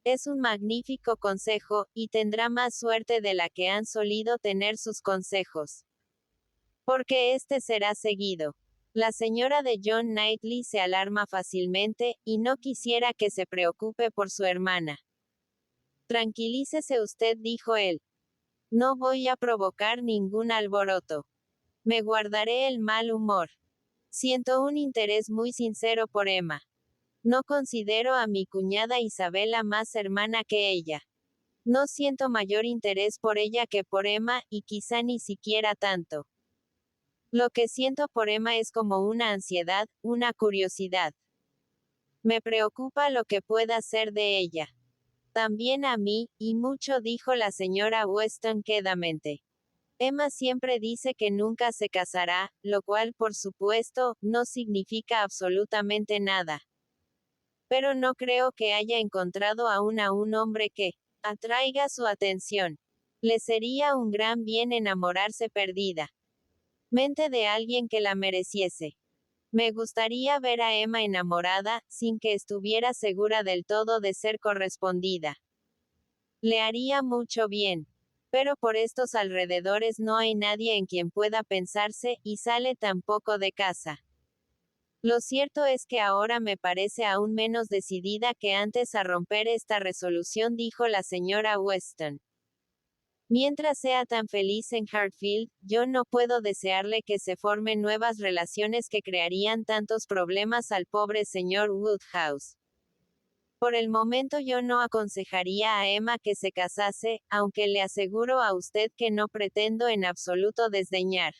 Es un magnífico consejo, y tendrá más suerte de la que han solido tener sus consejos. Porque este será seguido. La señora de John Knightley se alarma fácilmente, y no quisiera que se preocupe por su hermana. Tranquilícese usted, dijo él. No voy a provocar ningún alboroto. Me guardaré el mal humor. Siento un interés muy sincero por Emma. No considero a mi cuñada Isabela más hermana que ella. No siento mayor interés por ella que por Emma, y quizá ni siquiera tanto. Lo que siento por Emma es como una ansiedad, una curiosidad. Me preocupa lo que pueda ser de ella. También a mí, y mucho, dijo la señora Weston quedamente. Emma siempre dice que nunca se casará, lo cual, por supuesto, no significa absolutamente nada. Pero no creo que haya encontrado aún a un hombre que atraiga su atención. Le sería un gran bien enamorarse perdida mente de alguien que la mereciese. Me gustaría ver a Emma enamorada, sin que estuviera segura del todo de ser correspondida. Le haría mucho bien. Pero por estos alrededores no hay nadie en quien pueda pensarse, y sale tampoco de casa. Lo cierto es que ahora me parece aún menos decidida que antes a romper esta resolución, dijo la señora Weston. Mientras sea tan feliz en Hartfield, yo no puedo desearle que se formen nuevas relaciones que crearían tantos problemas al pobre señor Woodhouse. Por el momento yo no aconsejaría a Emma que se casase, aunque le aseguro a usted que no pretendo en absoluto desdeñar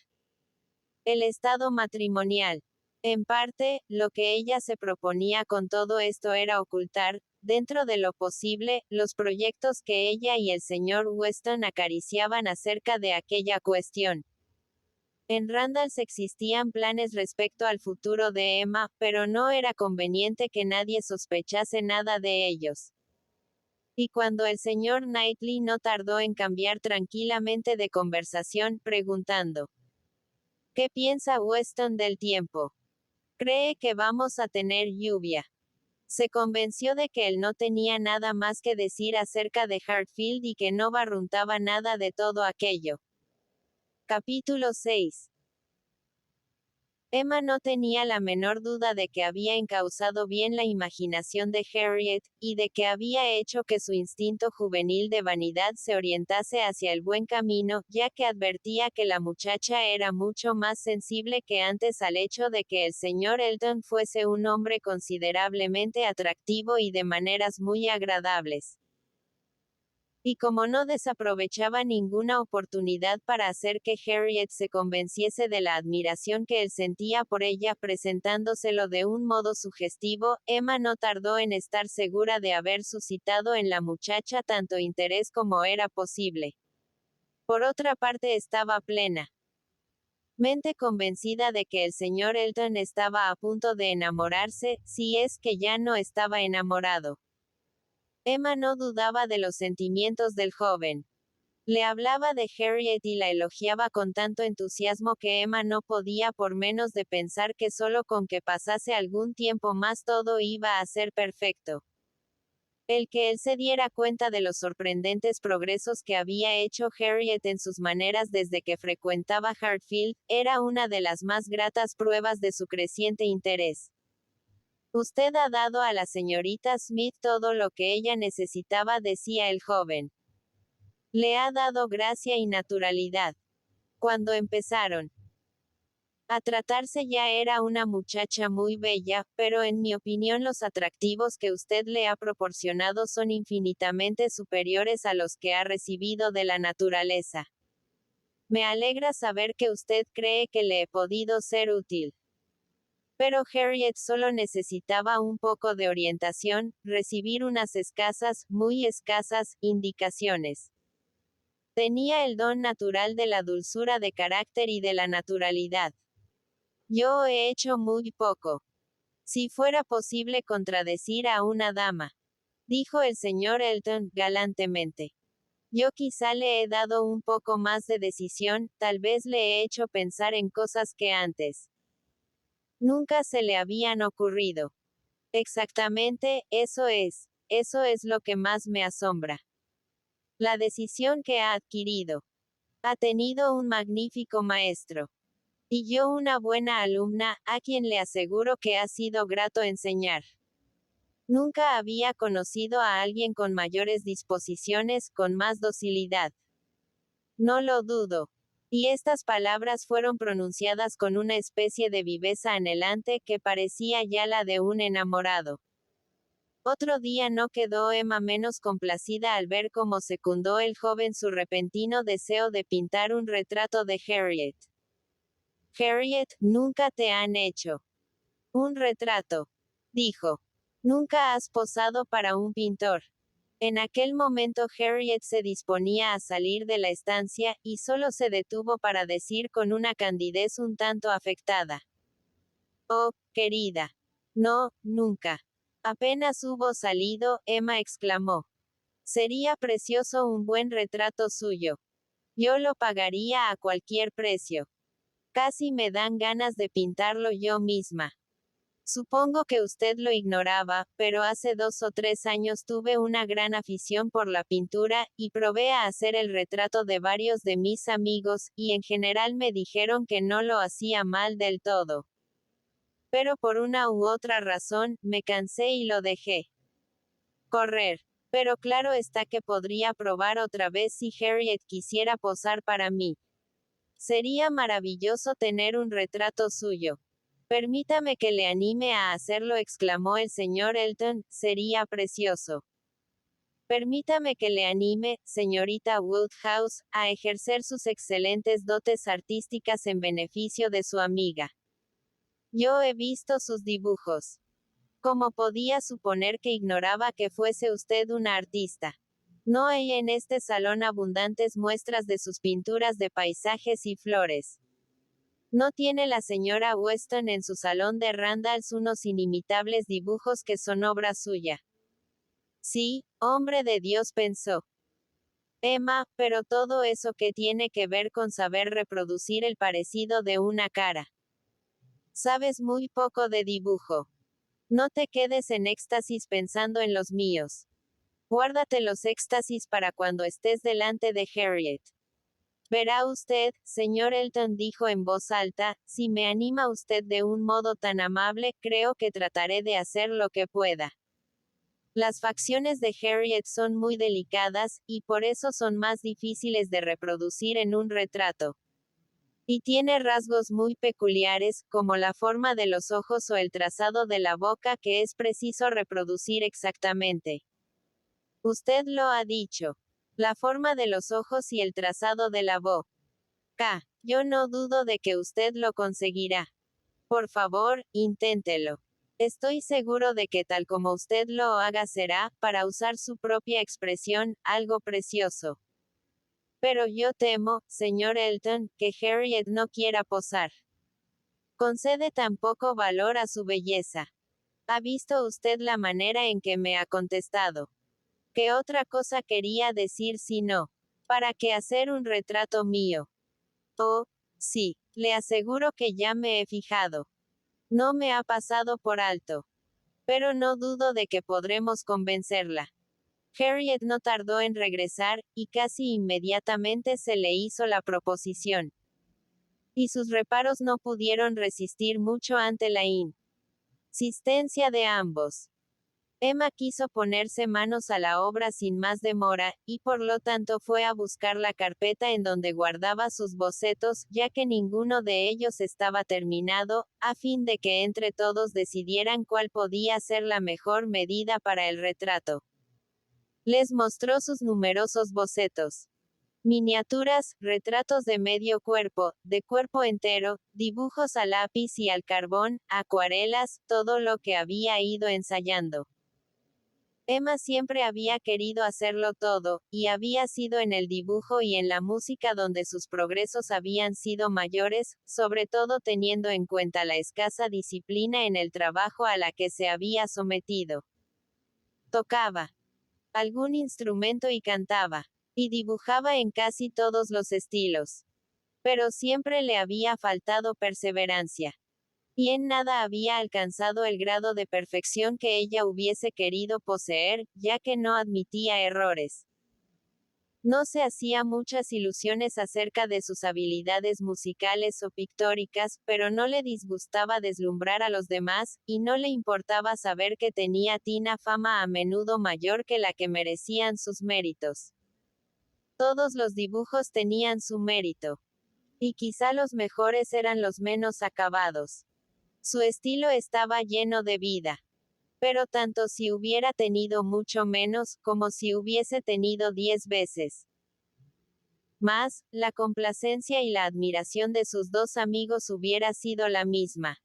el estado matrimonial. En parte, lo que ella se proponía con todo esto era ocultar, dentro de lo posible, los proyectos que ella y el señor Weston acariciaban acerca de aquella cuestión. En Randalls existían planes respecto al futuro de Emma, pero no era conveniente que nadie sospechase nada de ellos. Y cuando el señor Knightley no tardó en cambiar tranquilamente de conversación, preguntando: ¿qué piensa Weston del tiempo? ¿Cree que vamos a tener lluvia? Se convenció de que él no tenía nada más que decir acerca de Hartfield y que no barruntaba nada de todo aquello. Capítulo 6. Emma no tenía la menor duda de que había encauzado bien la imaginación de Harriet, y de que había hecho que su instinto juvenil de vanidad se orientase hacia el buen camino, ya que advertía que la muchacha era mucho más sensible que antes al hecho de que el señor Elton fuese un hombre considerablemente atractivo y de maneras muy agradables. Y como no desaprovechaba ninguna oportunidad para hacer que Harriet se convenciese de la admiración que él sentía por ella presentándoselo de un modo sugestivo, Emma no tardó en estar segura de haber suscitado en la muchacha tanto interés como era posible. Por otra parte estaba plenamente convencida de que el señor Elton estaba a punto de enamorarse, si es que ya no estaba enamorado. Emma no dudaba de los sentimientos del joven. Le hablaba de Harriet y la elogiaba con tanto entusiasmo que Emma no podía por menos de pensar que solo con que pasase algún tiempo más todo iba a ser perfecto. El que él se diera cuenta de los sorprendentes progresos que había hecho Harriet en sus maneras desde que frecuentaba Hartfield, era una de las más gratas pruebas de su creciente interés. Usted ha dado a la señorita Smith todo lo que ella necesitaba, decía el joven. Le ha dado gracia y naturalidad. Cuando empezaron a tratarse ya era una muchacha muy bella, pero en mi opinión los atractivos que usted le ha proporcionado son infinitamente superiores a los que ha recibido de la naturaleza. Me alegra saber que usted cree que le he podido ser útil. Pero Harriet solo necesitaba un poco de orientación, recibir unas escasas, muy escasas, indicaciones. Tenía el don natural de la dulzura de carácter y de la naturalidad. Yo he hecho muy poco. Si fuera posible contradecir a una dama, dijo el señor Elton, galantemente. Yo quizá le he dado un poco más de decisión, tal vez le he hecho pensar en cosas que antes nunca se le habían ocurrido. Exactamente, eso es lo que más me asombra. La decisión que ha adquirido. Ha tenido un magnífico maestro. Y yo una buena alumna, a quien le aseguro que ha sido grato enseñar. Nunca había conocido a alguien con mayores disposiciones, con más docilidad. No lo dudo. Y estas palabras fueron pronunciadas con una especie de viveza anhelante que parecía ya la de un enamorado. Otro día no quedó Emma menos complacida al ver cómo secundó el joven su repentino deseo de pintar un retrato de Harriet. Harriet, nunca te han hecho un retrato, dijo. Nunca has posado para un pintor. En aquel momento Harriet se disponía a salir de la estancia, y solo se detuvo para decir con una candidez un tanto afectada: oh, querida. No, nunca. Apenas hubo salido, Emma exclamó. Sería precioso un buen retrato suyo. Yo lo pagaría a cualquier precio. Casi me dan ganas de pintarlo yo misma. Supongo que usted lo ignoraba, pero hace 2 o 3 años tuve una gran afición por la pintura, y probé a hacer el retrato de varios de mis amigos, y en general me dijeron que no lo hacía mal del todo. Pero por una u otra razón, me cansé y lo dejé correr. Pero claro está que podría probar otra vez si Harriet quisiera posar para mí. Sería maravilloso tener un retrato suyo. Permítame que le anime a hacerlo, exclamó el señor Elton, sería precioso. Permítame que le anime, señorita Woodhouse, a ejercer sus excelentes dotes artísticas en beneficio de su amiga. Yo he visto sus dibujos. ¿Cómo podía suponer que ignoraba que fuese usted una artista? No hay en este salón abundantes muestras de sus pinturas de paisajes y flores. ¿No tiene la señora Weston en su salón de Randalls unos inimitables dibujos que son obra suya? Sí, hombre de Dios, pensó Emma, pero todo eso que tiene que ver con saber reproducir el parecido de una cara. Sabes muy poco de dibujo. No te quedes en éxtasis pensando en los míos. Guárdate los éxtasis para cuando estés delante de Harriet. Verá usted, señor Elton, dijo en voz alta, si me anima usted de un modo tan amable, creo que trataré de hacer lo que pueda. Las facciones de Harriet son muy delicadas, y por eso son más difíciles de reproducir en un retrato. Y tiene rasgos muy peculiares, como la forma de los ojos o el trazado de la boca, que es preciso reproducir exactamente. Usted lo ha dicho. La forma de los ojos y el trazado de la boca. Yo no dudo de que usted lo conseguirá. Por favor, inténtelo. Estoy seguro de que tal como usted lo haga será, para usar su propia expresión, algo precioso. Pero yo temo, señor Elton, que Harriet no quiera posar. Concede tan poco valor a su belleza. ¿Ha visto usted la manera en que me ha contestado? ¿Qué otra cosa quería decir si no? ¿Para qué hacer un retrato mío? Oh, sí, le aseguro que ya me he fijado. No me ha pasado por alto. Pero no dudo de que podremos convencerla. Harriet no tardó en regresar, y casi inmediatamente se le hizo la proposición. Y sus reparos no pudieron resistir mucho ante la insistencia de ambos. Emma quiso ponerse manos a la obra sin más demora, y por lo tanto fue a buscar la carpeta en donde guardaba sus bocetos, ya que ninguno de ellos estaba terminado, a fin de que entre todos decidieran cuál podía ser la mejor medida para el retrato. Les mostró sus numerosos bocetos. Miniaturas, retratos de medio cuerpo, de cuerpo entero, dibujos a lápiz y al carbón, acuarelas, todo lo que había ido ensayando. Emma siempre había querido hacerlo todo, y había sido en el dibujo y en la música donde sus progresos habían sido mayores, sobre todo teniendo en cuenta la escasa disciplina en el trabajo a la que se había sometido. Tocaba algún instrumento y cantaba, y dibujaba en casi todos los estilos. Pero siempre le había faltado perseverancia. Y en nada había alcanzado el grado de perfección que ella hubiese querido poseer, ya que no admitía errores. No se hacía muchas ilusiones acerca de sus habilidades musicales o pictóricas, pero no le disgustaba deslumbrar a los demás, y no le importaba saber que tenía tina fama a menudo mayor que la que merecían sus méritos. Todos los dibujos tenían su mérito. Y quizá los mejores eran los menos acabados. Su estilo estaba lleno de vida. Pero tanto si hubiera tenido mucho menos, como si hubiese tenido 10 veces más, la complacencia y la admiración de sus dos amigos hubiera sido la misma.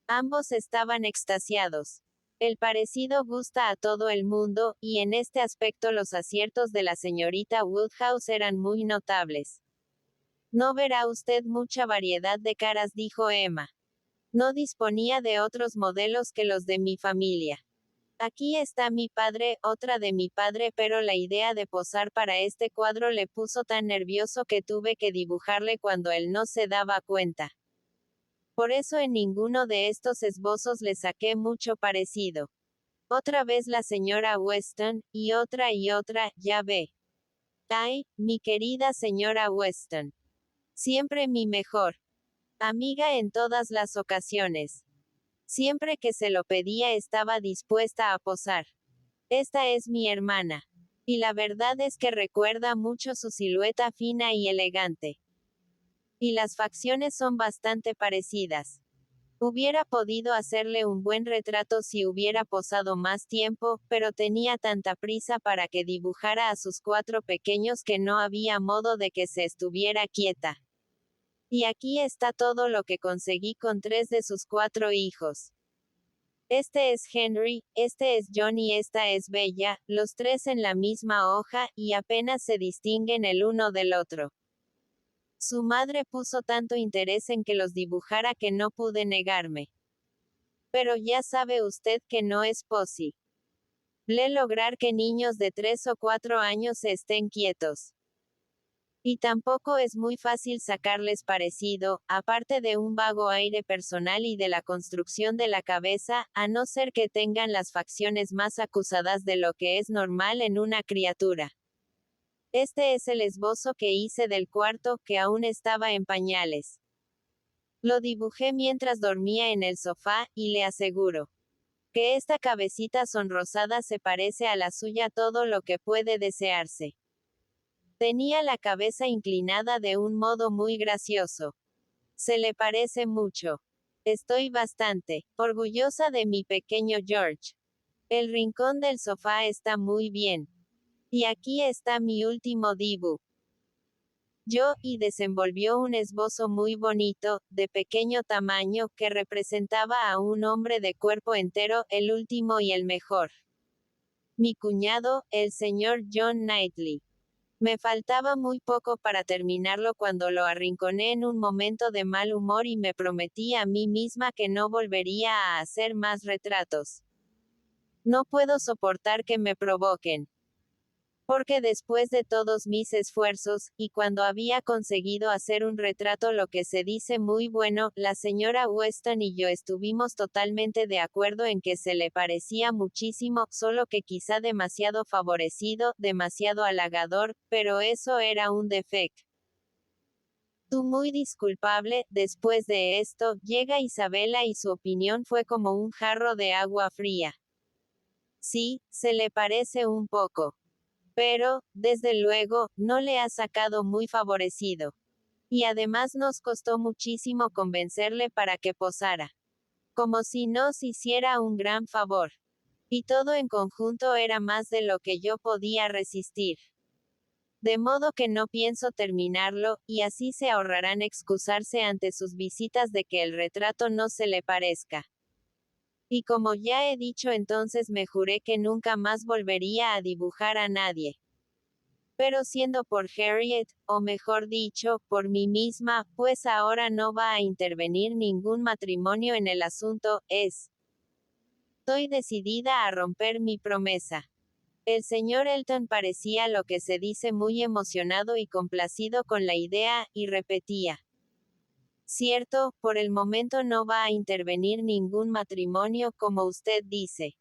Ambos estaban extasiados. El parecido gusta a todo el mundo, y en este aspecto los aciertos de la señorita Woodhouse eran muy notables. No verá usted mucha variedad de caras, dijo Emma. No disponía de otros modelos que los de mi familia. Aquí está mi padre, otra de mi padre, pero la idea de posar para este cuadro le puso tan nervioso que tuve que dibujarle cuando él no se daba cuenta. Por eso en ninguno de estos esbozos le saqué mucho parecido. Otra vez la señora Weston, y otra, ya ve. Ay, mi querida señora Weston. Siempre mi mejor amiga en todas las ocasiones. Siempre que se lo pedía estaba dispuesta a posar. Esta es mi hermana. Y la verdad es que recuerda mucho su silueta fina y elegante. Y las facciones son bastante parecidas. Hubiera podido hacerle un buen retrato si hubiera posado más tiempo, pero tenía tanta prisa para que dibujara a sus 4 pequeños que no había modo de que se estuviera quieta. Y aquí está todo lo que conseguí con 3 de sus 4 hijos. Este es Henry, este es John y esta es Bella, los 3 en la misma hoja, y apenas se distinguen el uno del otro. Su madre puso tanto interés en que los dibujara que no pude negarme. Pero ya sabe usted que no es posible lograr que niños de 3 o 4 años estén quietos. Y tampoco es muy fácil sacarles parecido, aparte de un vago aire personal y de la construcción de la cabeza, a no ser que tengan las facciones más acusadas de lo que es normal en una criatura. Este es el esbozo que hice del cuarto, que aún estaba en pañales. Lo dibujé mientras dormía en el sofá, y le aseguro que esta cabecita sonrosada se parece a la suya todo lo que puede desearse. Tenía la cabeza inclinada de un modo muy gracioso. Se le parece mucho. Estoy bastante orgullosa de mi pequeño George. El rincón del sofá está muy bien. Y aquí está mi último dibujo. Y desenvolvió un esbozo muy bonito, de pequeño tamaño, que representaba a un hombre de cuerpo entero, el último y el mejor. Mi cuñado, el señor John Knightley. Me faltaba muy poco para terminarlo cuando lo arrinconé en un momento de mal humor y me prometí a mí misma que no volvería a hacer más retratos. No puedo soportar que me provoquen. Porque después de todos mis esfuerzos, y cuando había conseguido hacer un retrato lo que se dice muy bueno, la señora Weston y yo estuvimos totalmente de acuerdo en que se le parecía muchísimo, solo que quizá demasiado favorecido, demasiado halagador, pero eso era un defecto. Tú muy disculpable. Después de esto, llega Isabela y su opinión fue como un jarro de agua fría. Sí, se le parece un poco. Pero, desde luego, no le ha sacado muy favorecido. Y además nos costó muchísimo convencerle para que posara. Como si nos hiciera un gran favor. Y todo en conjunto era más de lo que yo podía resistir. De modo que no pienso terminarlo, y así se ahorrarán excusarse ante sus visitas de que el retrato no se le parezca. Y como ya he dicho entonces me juré que nunca más volvería a dibujar a nadie. Pero siendo por Harriet, o mejor dicho, por mí misma, pues ahora no va a intervenir ningún matrimonio en el asunto, estoy decidida a romper mi promesa. El señor Elton parecía lo que se dice muy emocionado y complacido con la idea, y repetía. Cierto, por el momento no va a intervenir ningún matrimonio como usted dice.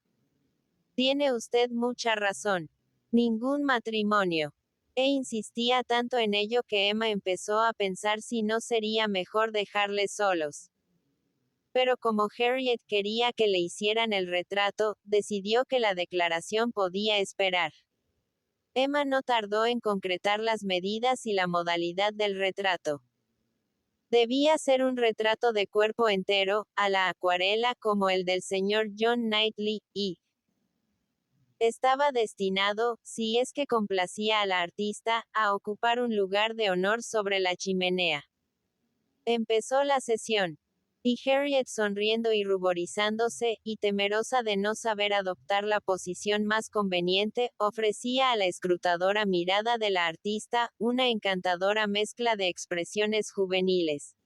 Tiene usted mucha razón. Ningún matrimonio. Insistía tanto en ello que Emma empezó a pensar si no sería mejor dejarles solos. Pero como Harriet quería que le hicieran el retrato, decidió que la declaración podía esperar. Emma no tardó en concretar las medidas y la modalidad del retrato. Debía ser un retrato de cuerpo entero, a la acuarela como el del señor John Knightley, y estaba destinado, si es que complacía a la artista, a ocupar un lugar de honor sobre la chimenea. Empezó la sesión. Y Harriet sonriendo y ruborizándose, y temerosa de no saber adoptar la posición más conveniente, ofrecía a la escrutadora mirada de la artista, una encantadora mezcla de expresiones juveniles.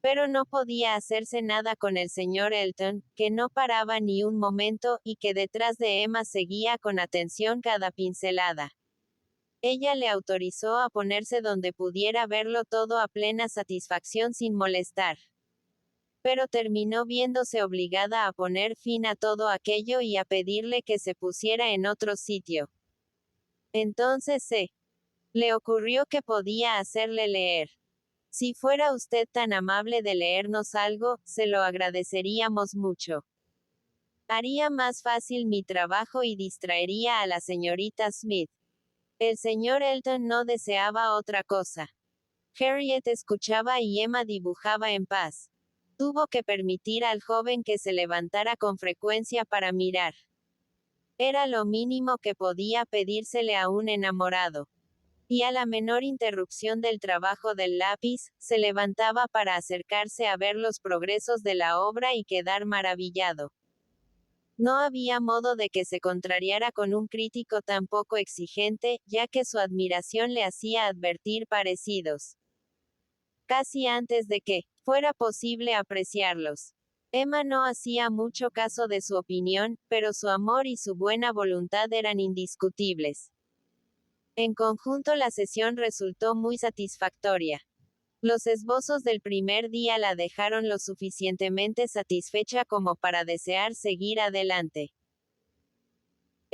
Pero no podía hacerse nada con el señor Elton, que no paraba ni un momento, y que detrás de Emma seguía con atención cada pincelada. Ella le autorizó a ponerse donde pudiera verlo todo a plena satisfacción sin molestar. pero terminó viéndose obligada a poner fin a todo aquello y a pedirle que se pusiera en otro sitio. Entonces le ocurrió que podía hacerle leer. Si fuera usted tan amable de leernos algo, se lo agradeceríamos mucho. Haría más fácil mi trabajo y distraería a la señorita Smith. El señor Elton no deseaba otra cosa. Harriet escuchaba y Emma dibujaba en paz. Tuvo que permitir al joven que se levantara con frecuencia para mirar. Era lo mínimo que podía pedírsele a un enamorado. Y a la menor interrupción del trabajo del lápiz, se levantaba para acercarse a ver los progresos de la obra y quedar maravillado. No había modo de que se contrariara con un crítico tan poco exigente, ya que su admiración le hacía advertir parecidos. Casi antes de que fuera posible apreciarlos. Emma no hacía mucho caso de su opinión, pero su amor y su buena voluntad eran indiscutibles. En conjunto la sesión resultó muy satisfactoria. Los esbozos del primer día la dejaron lo suficientemente satisfecha como para desear seguir adelante.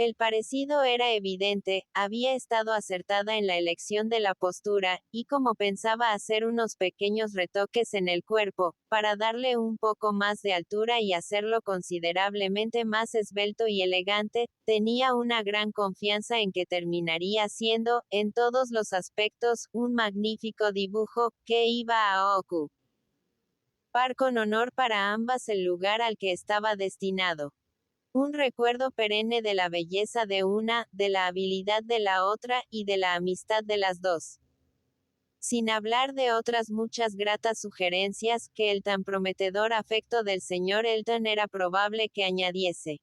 El parecido era evidente, había estado acertada en la elección de la postura, y como pensaba hacer unos pequeños retoques en el cuerpo, para darle un poco más de altura y hacerlo considerablemente más esbelto y elegante, tenía una gran confianza en que terminaría siendo, en todos los aspectos, un magnífico dibujo, que iba a ocupar con honor para ambas el lugar al que estaba destinado. Un recuerdo perenne de la belleza de una, de la habilidad de la otra, y de la amistad de las dos. Sin hablar de otras muchas gratas sugerencias, que el tan prometedor afecto del señor Elton era probable que añadiese.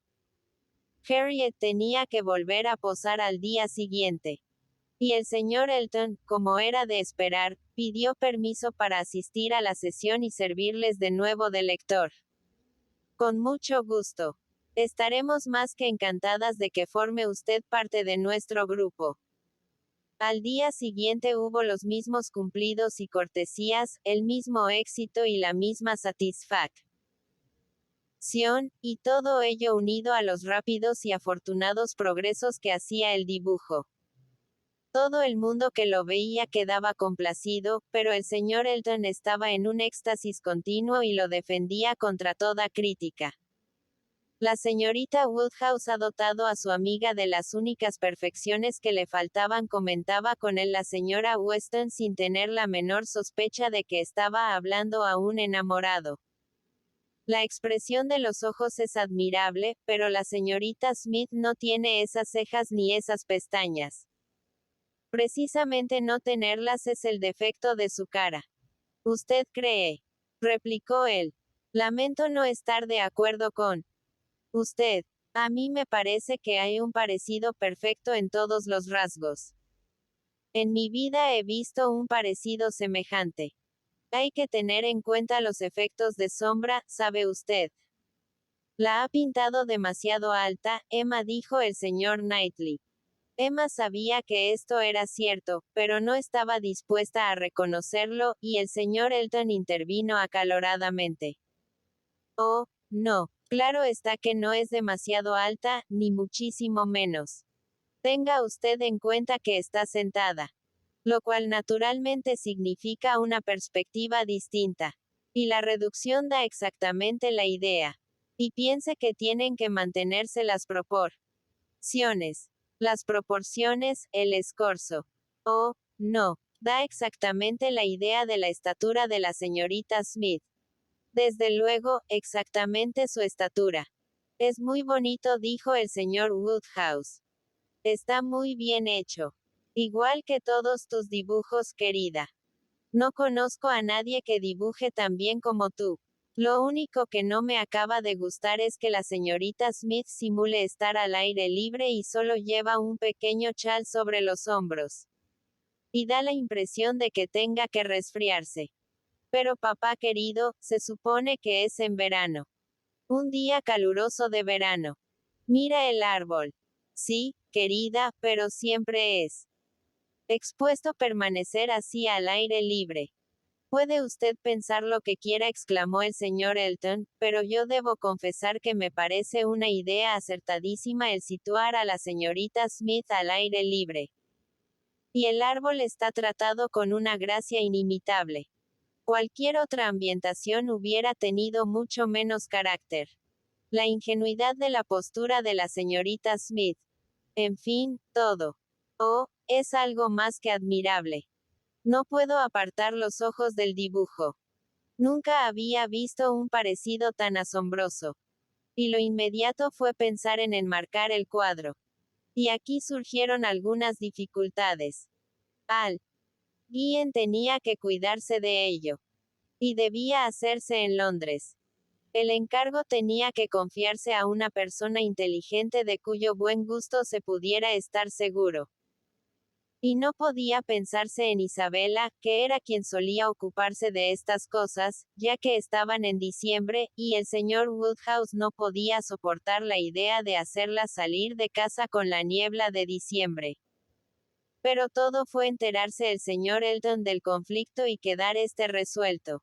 Harriet tenía que volver a posar al día siguiente. Y el señor Elton, como era de esperar, pidió permiso para asistir a la sesión y servirles de nuevo de lector. Con mucho gusto. Estaremos más que encantadas de que forme usted parte de nuestro grupo. Al día siguiente hubo los mismos cumplidos y cortesías, el mismo éxito y la misma satisfacción, y todo ello unido a los rápidos y afortunados progresos que hacía el dibujo. Todo el mundo que lo veía quedaba complacido, pero el señor Elton estaba en un éxtasis continuo y lo defendía contra toda crítica. La señorita Woodhouse ha dotado a su amiga de las únicas perfecciones que le faltaban, comentaba con él la señora Weston sin tener la menor sospecha de que estaba hablando a un enamorado. La expresión de los ojos es admirable, pero la señorita Smith no tiene esas cejas ni esas pestañas. Precisamente no tenerlas es el defecto de su cara. ¿Usted cree? Replicó él. Lamento no estar de acuerdo con usted. A mí me parece que hay un parecido perfecto en todos los rasgos. En mi vida he visto un parecido semejante. Hay que tener en cuenta los efectos de sombra, ¿sabe usted? La ha pintado demasiado alta, Emma, dijo el señor Knightley. Emma sabía que esto era cierto, pero no estaba dispuesta a reconocerlo, y el señor Elton intervino acaloradamente. Oh, no. Claro está que no es demasiado alta, ni muchísimo menos. Tenga usted en cuenta que está sentada. Lo cual naturalmente significa una perspectiva distinta. Y la reducción da exactamente la idea. Y piense que tienen que mantenerse las proporciones. Las proporciones, el escorzo. Oh, no. Da exactamente la idea de la estatura de la señorita Smith. Desde luego, exactamente su estatura. Es muy bonito, dijo el señor Woodhouse. Está muy bien hecho. Igual que todos tus dibujos, querida. No conozco a nadie que dibuje tan bien como tú. Lo único que no me acaba de gustar es que la señorita Smith simule estar al aire libre y solo lleva un pequeño chal sobre los hombros. Y da la impresión de que tenga que resfriarse. Pero papá querido, se supone que es en verano. Un día caluroso de verano. Mira el árbol. Sí, querida, pero siempre es expuesto permanecer así al aire libre. Puede usted pensar lo que quiera, exclamó el señor Elton, pero yo debo confesar que me parece una idea acertadísima el situar a la señorita Smith al aire libre. Y el árbol está tratado con una gracia inimitable. Cualquier otra ambientación hubiera tenido mucho menos carácter. La ingenuidad de la postura de la señorita Smith. En fin, todo. Oh, es algo más que admirable. No puedo apartar los ojos del dibujo. Nunca había visto un parecido tan asombroso. Y lo inmediato fue pensar en enmarcar el cuadro. Y aquí surgieron algunas dificultades. Alguien tenía que cuidarse de ello. Y debía hacerse en Londres. El encargo tenía que confiarse a una persona inteligente de cuyo buen gusto se pudiera estar seguro. Y no podía pensarse en Isabela, que era quien solía ocuparse de estas cosas, ya que estaban en diciembre, y el señor Woodhouse no podía soportar la idea de hacerla salir de casa con la niebla de diciembre. Pero todo fue enterarse el señor Elton del conflicto y quedar este resuelto.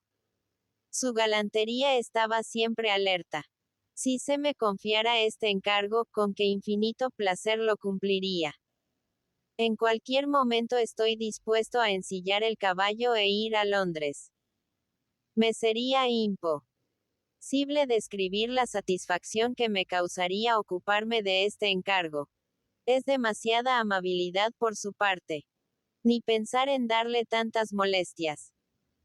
Su galantería estaba siempre alerta. Si se me confiara este encargo, con qué infinito placer lo cumpliría. En cualquier momento estoy dispuesto a ensillar el caballo e ir a Londres. Me sería imposible describir la satisfacción que me causaría ocuparme de este encargo. Es demasiada amabilidad por su parte. Ni pensar en darle tantas molestias.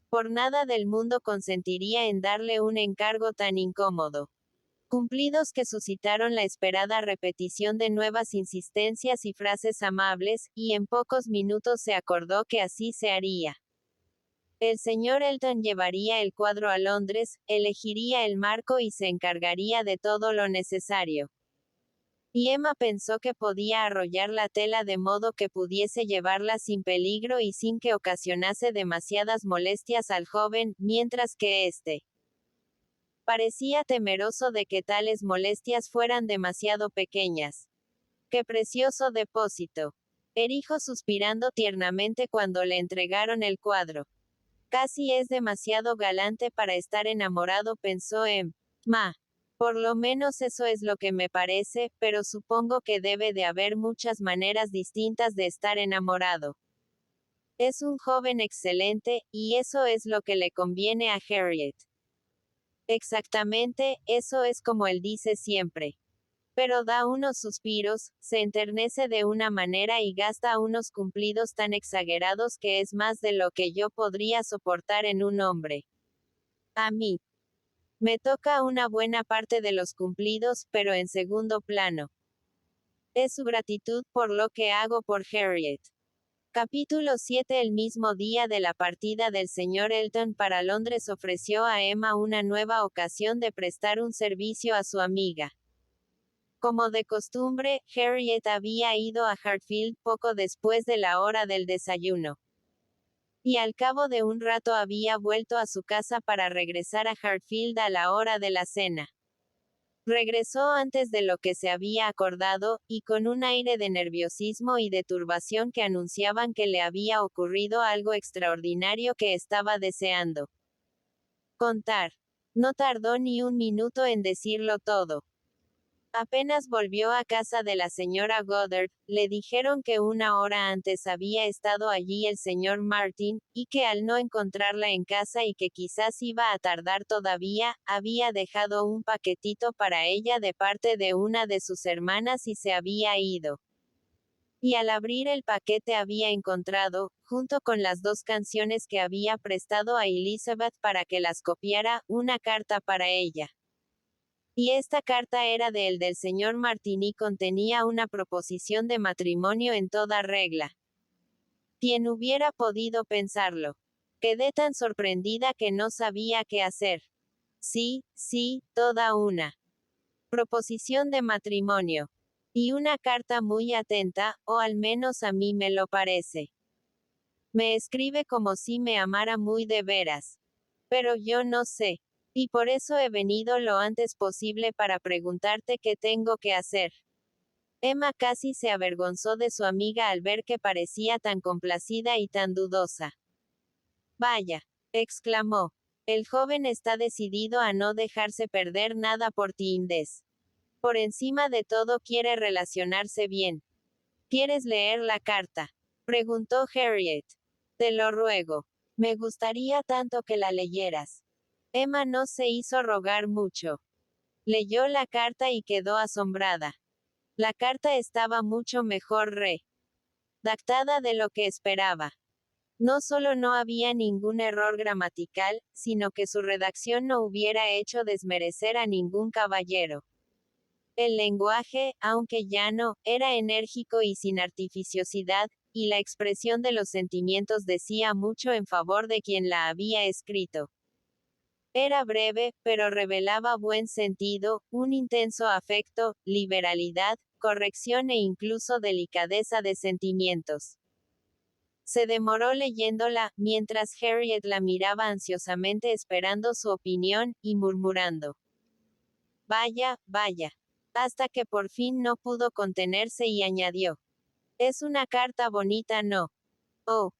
Por nada del mundo consentiría en darle un encargo tan incómodo. Cumplidos que suscitaron la esperada repetición de nuevas insistencias y frases amables, y en pocos minutos se acordó que así se haría. El señor Elton llevaría el cuadro a Londres, elegiría el marco y se encargaría de todo lo necesario. Y Emma pensó que podía arrollar la tela de modo que pudiese llevarla sin peligro y sin que ocasionase demasiadas molestias al joven, mientras que éste parecía temeroso de que tales molestias fueran demasiado pequeñas. ¡Qué precioso depósito! Erijo suspirando tiernamente cuando le entregaron el cuadro. Casi es demasiado galante para estar enamorado, pensó Emma. Por lo menos eso es lo que me parece, pero supongo que debe de haber muchas maneras distintas de estar enamorado. Es un joven excelente, y eso es lo que le conviene a Harriet. Exactamente, eso es como él dice siempre. Pero da unos suspiros, se enternece de una manera y gasta unos cumplidos tan exagerados que es más de lo que yo podría soportar en un hombre. A mí me toca una buena parte de los cumplidos, pero en segundo plano. Es su gratitud por lo que hago por Harriet. Capítulo 7. El mismo día de la partida del señor Elton para Londres ofreció a Emma una nueva ocasión de prestar un servicio a su amiga. Como de costumbre, Harriet había ido a Hartfield poco después de la hora del desayuno. Y al cabo de un rato había vuelto a su casa para regresar a Hartfield a la hora de la cena. Regresó antes de lo que se había acordado, y con un aire de nerviosismo y de turbación que anunciaban que le había ocurrido algo extraordinario que estaba deseando contar. No tardó ni un minuto en decirlo todo. Apenas volvió a casa de la señora Goddard, le dijeron que una hora antes había estado allí el señor Martin, y que al no encontrarla en casa y que quizás iba a tardar todavía, había dejado un paquetito para ella de parte de una de sus hermanas y se había ido. Y al abrir el paquete había encontrado, junto con las 2 canciones que había prestado a Elizabeth para que las copiara, una carta para ella. Y esta carta era del señor Martin y contenía una proposición de matrimonio en toda regla. ¿Quién hubiera podido pensarlo? Quedé tan sorprendida que no sabía qué hacer. Sí, toda una proposición de matrimonio. Y una carta muy atenta, o al menos a mí me lo parece. Me escribe como si me amara muy de veras. Pero yo no sé. Y por eso he venido lo antes posible para preguntarte qué tengo que hacer. Emma casi se avergonzó de su amiga al ver que parecía tan complacida y tan dudosa. Vaya. exclamó. El joven está decidido a no dejarse perder nada por ti, Indes. Por encima de todo quiere relacionarse bien. ¿Quieres leer la carta?, preguntó Harriet. Te lo ruego. Me gustaría tanto que la leyeras. Emma no se hizo rogar mucho. Leyó la carta y quedó asombrada. La carta estaba mucho mejor redactada de lo que esperaba. No solo no había ningún error gramatical, sino que su redacción no hubiera hecho desmerecer a ningún caballero. El lenguaje, aunque llano, era enérgico y sin artificiosidad, y la expresión de los sentimientos decía mucho en favor de quien la había escrito. Era breve, pero revelaba buen sentido, un intenso afecto, liberalidad, corrección e incluso delicadeza de sentimientos. Se demoró leyéndola, mientras Harriet la miraba ansiosamente esperando su opinión, y murmurando: Vaya, vaya. Hasta que por fin no pudo contenerse y añadió: Es una carta bonita, ¿no? Oh,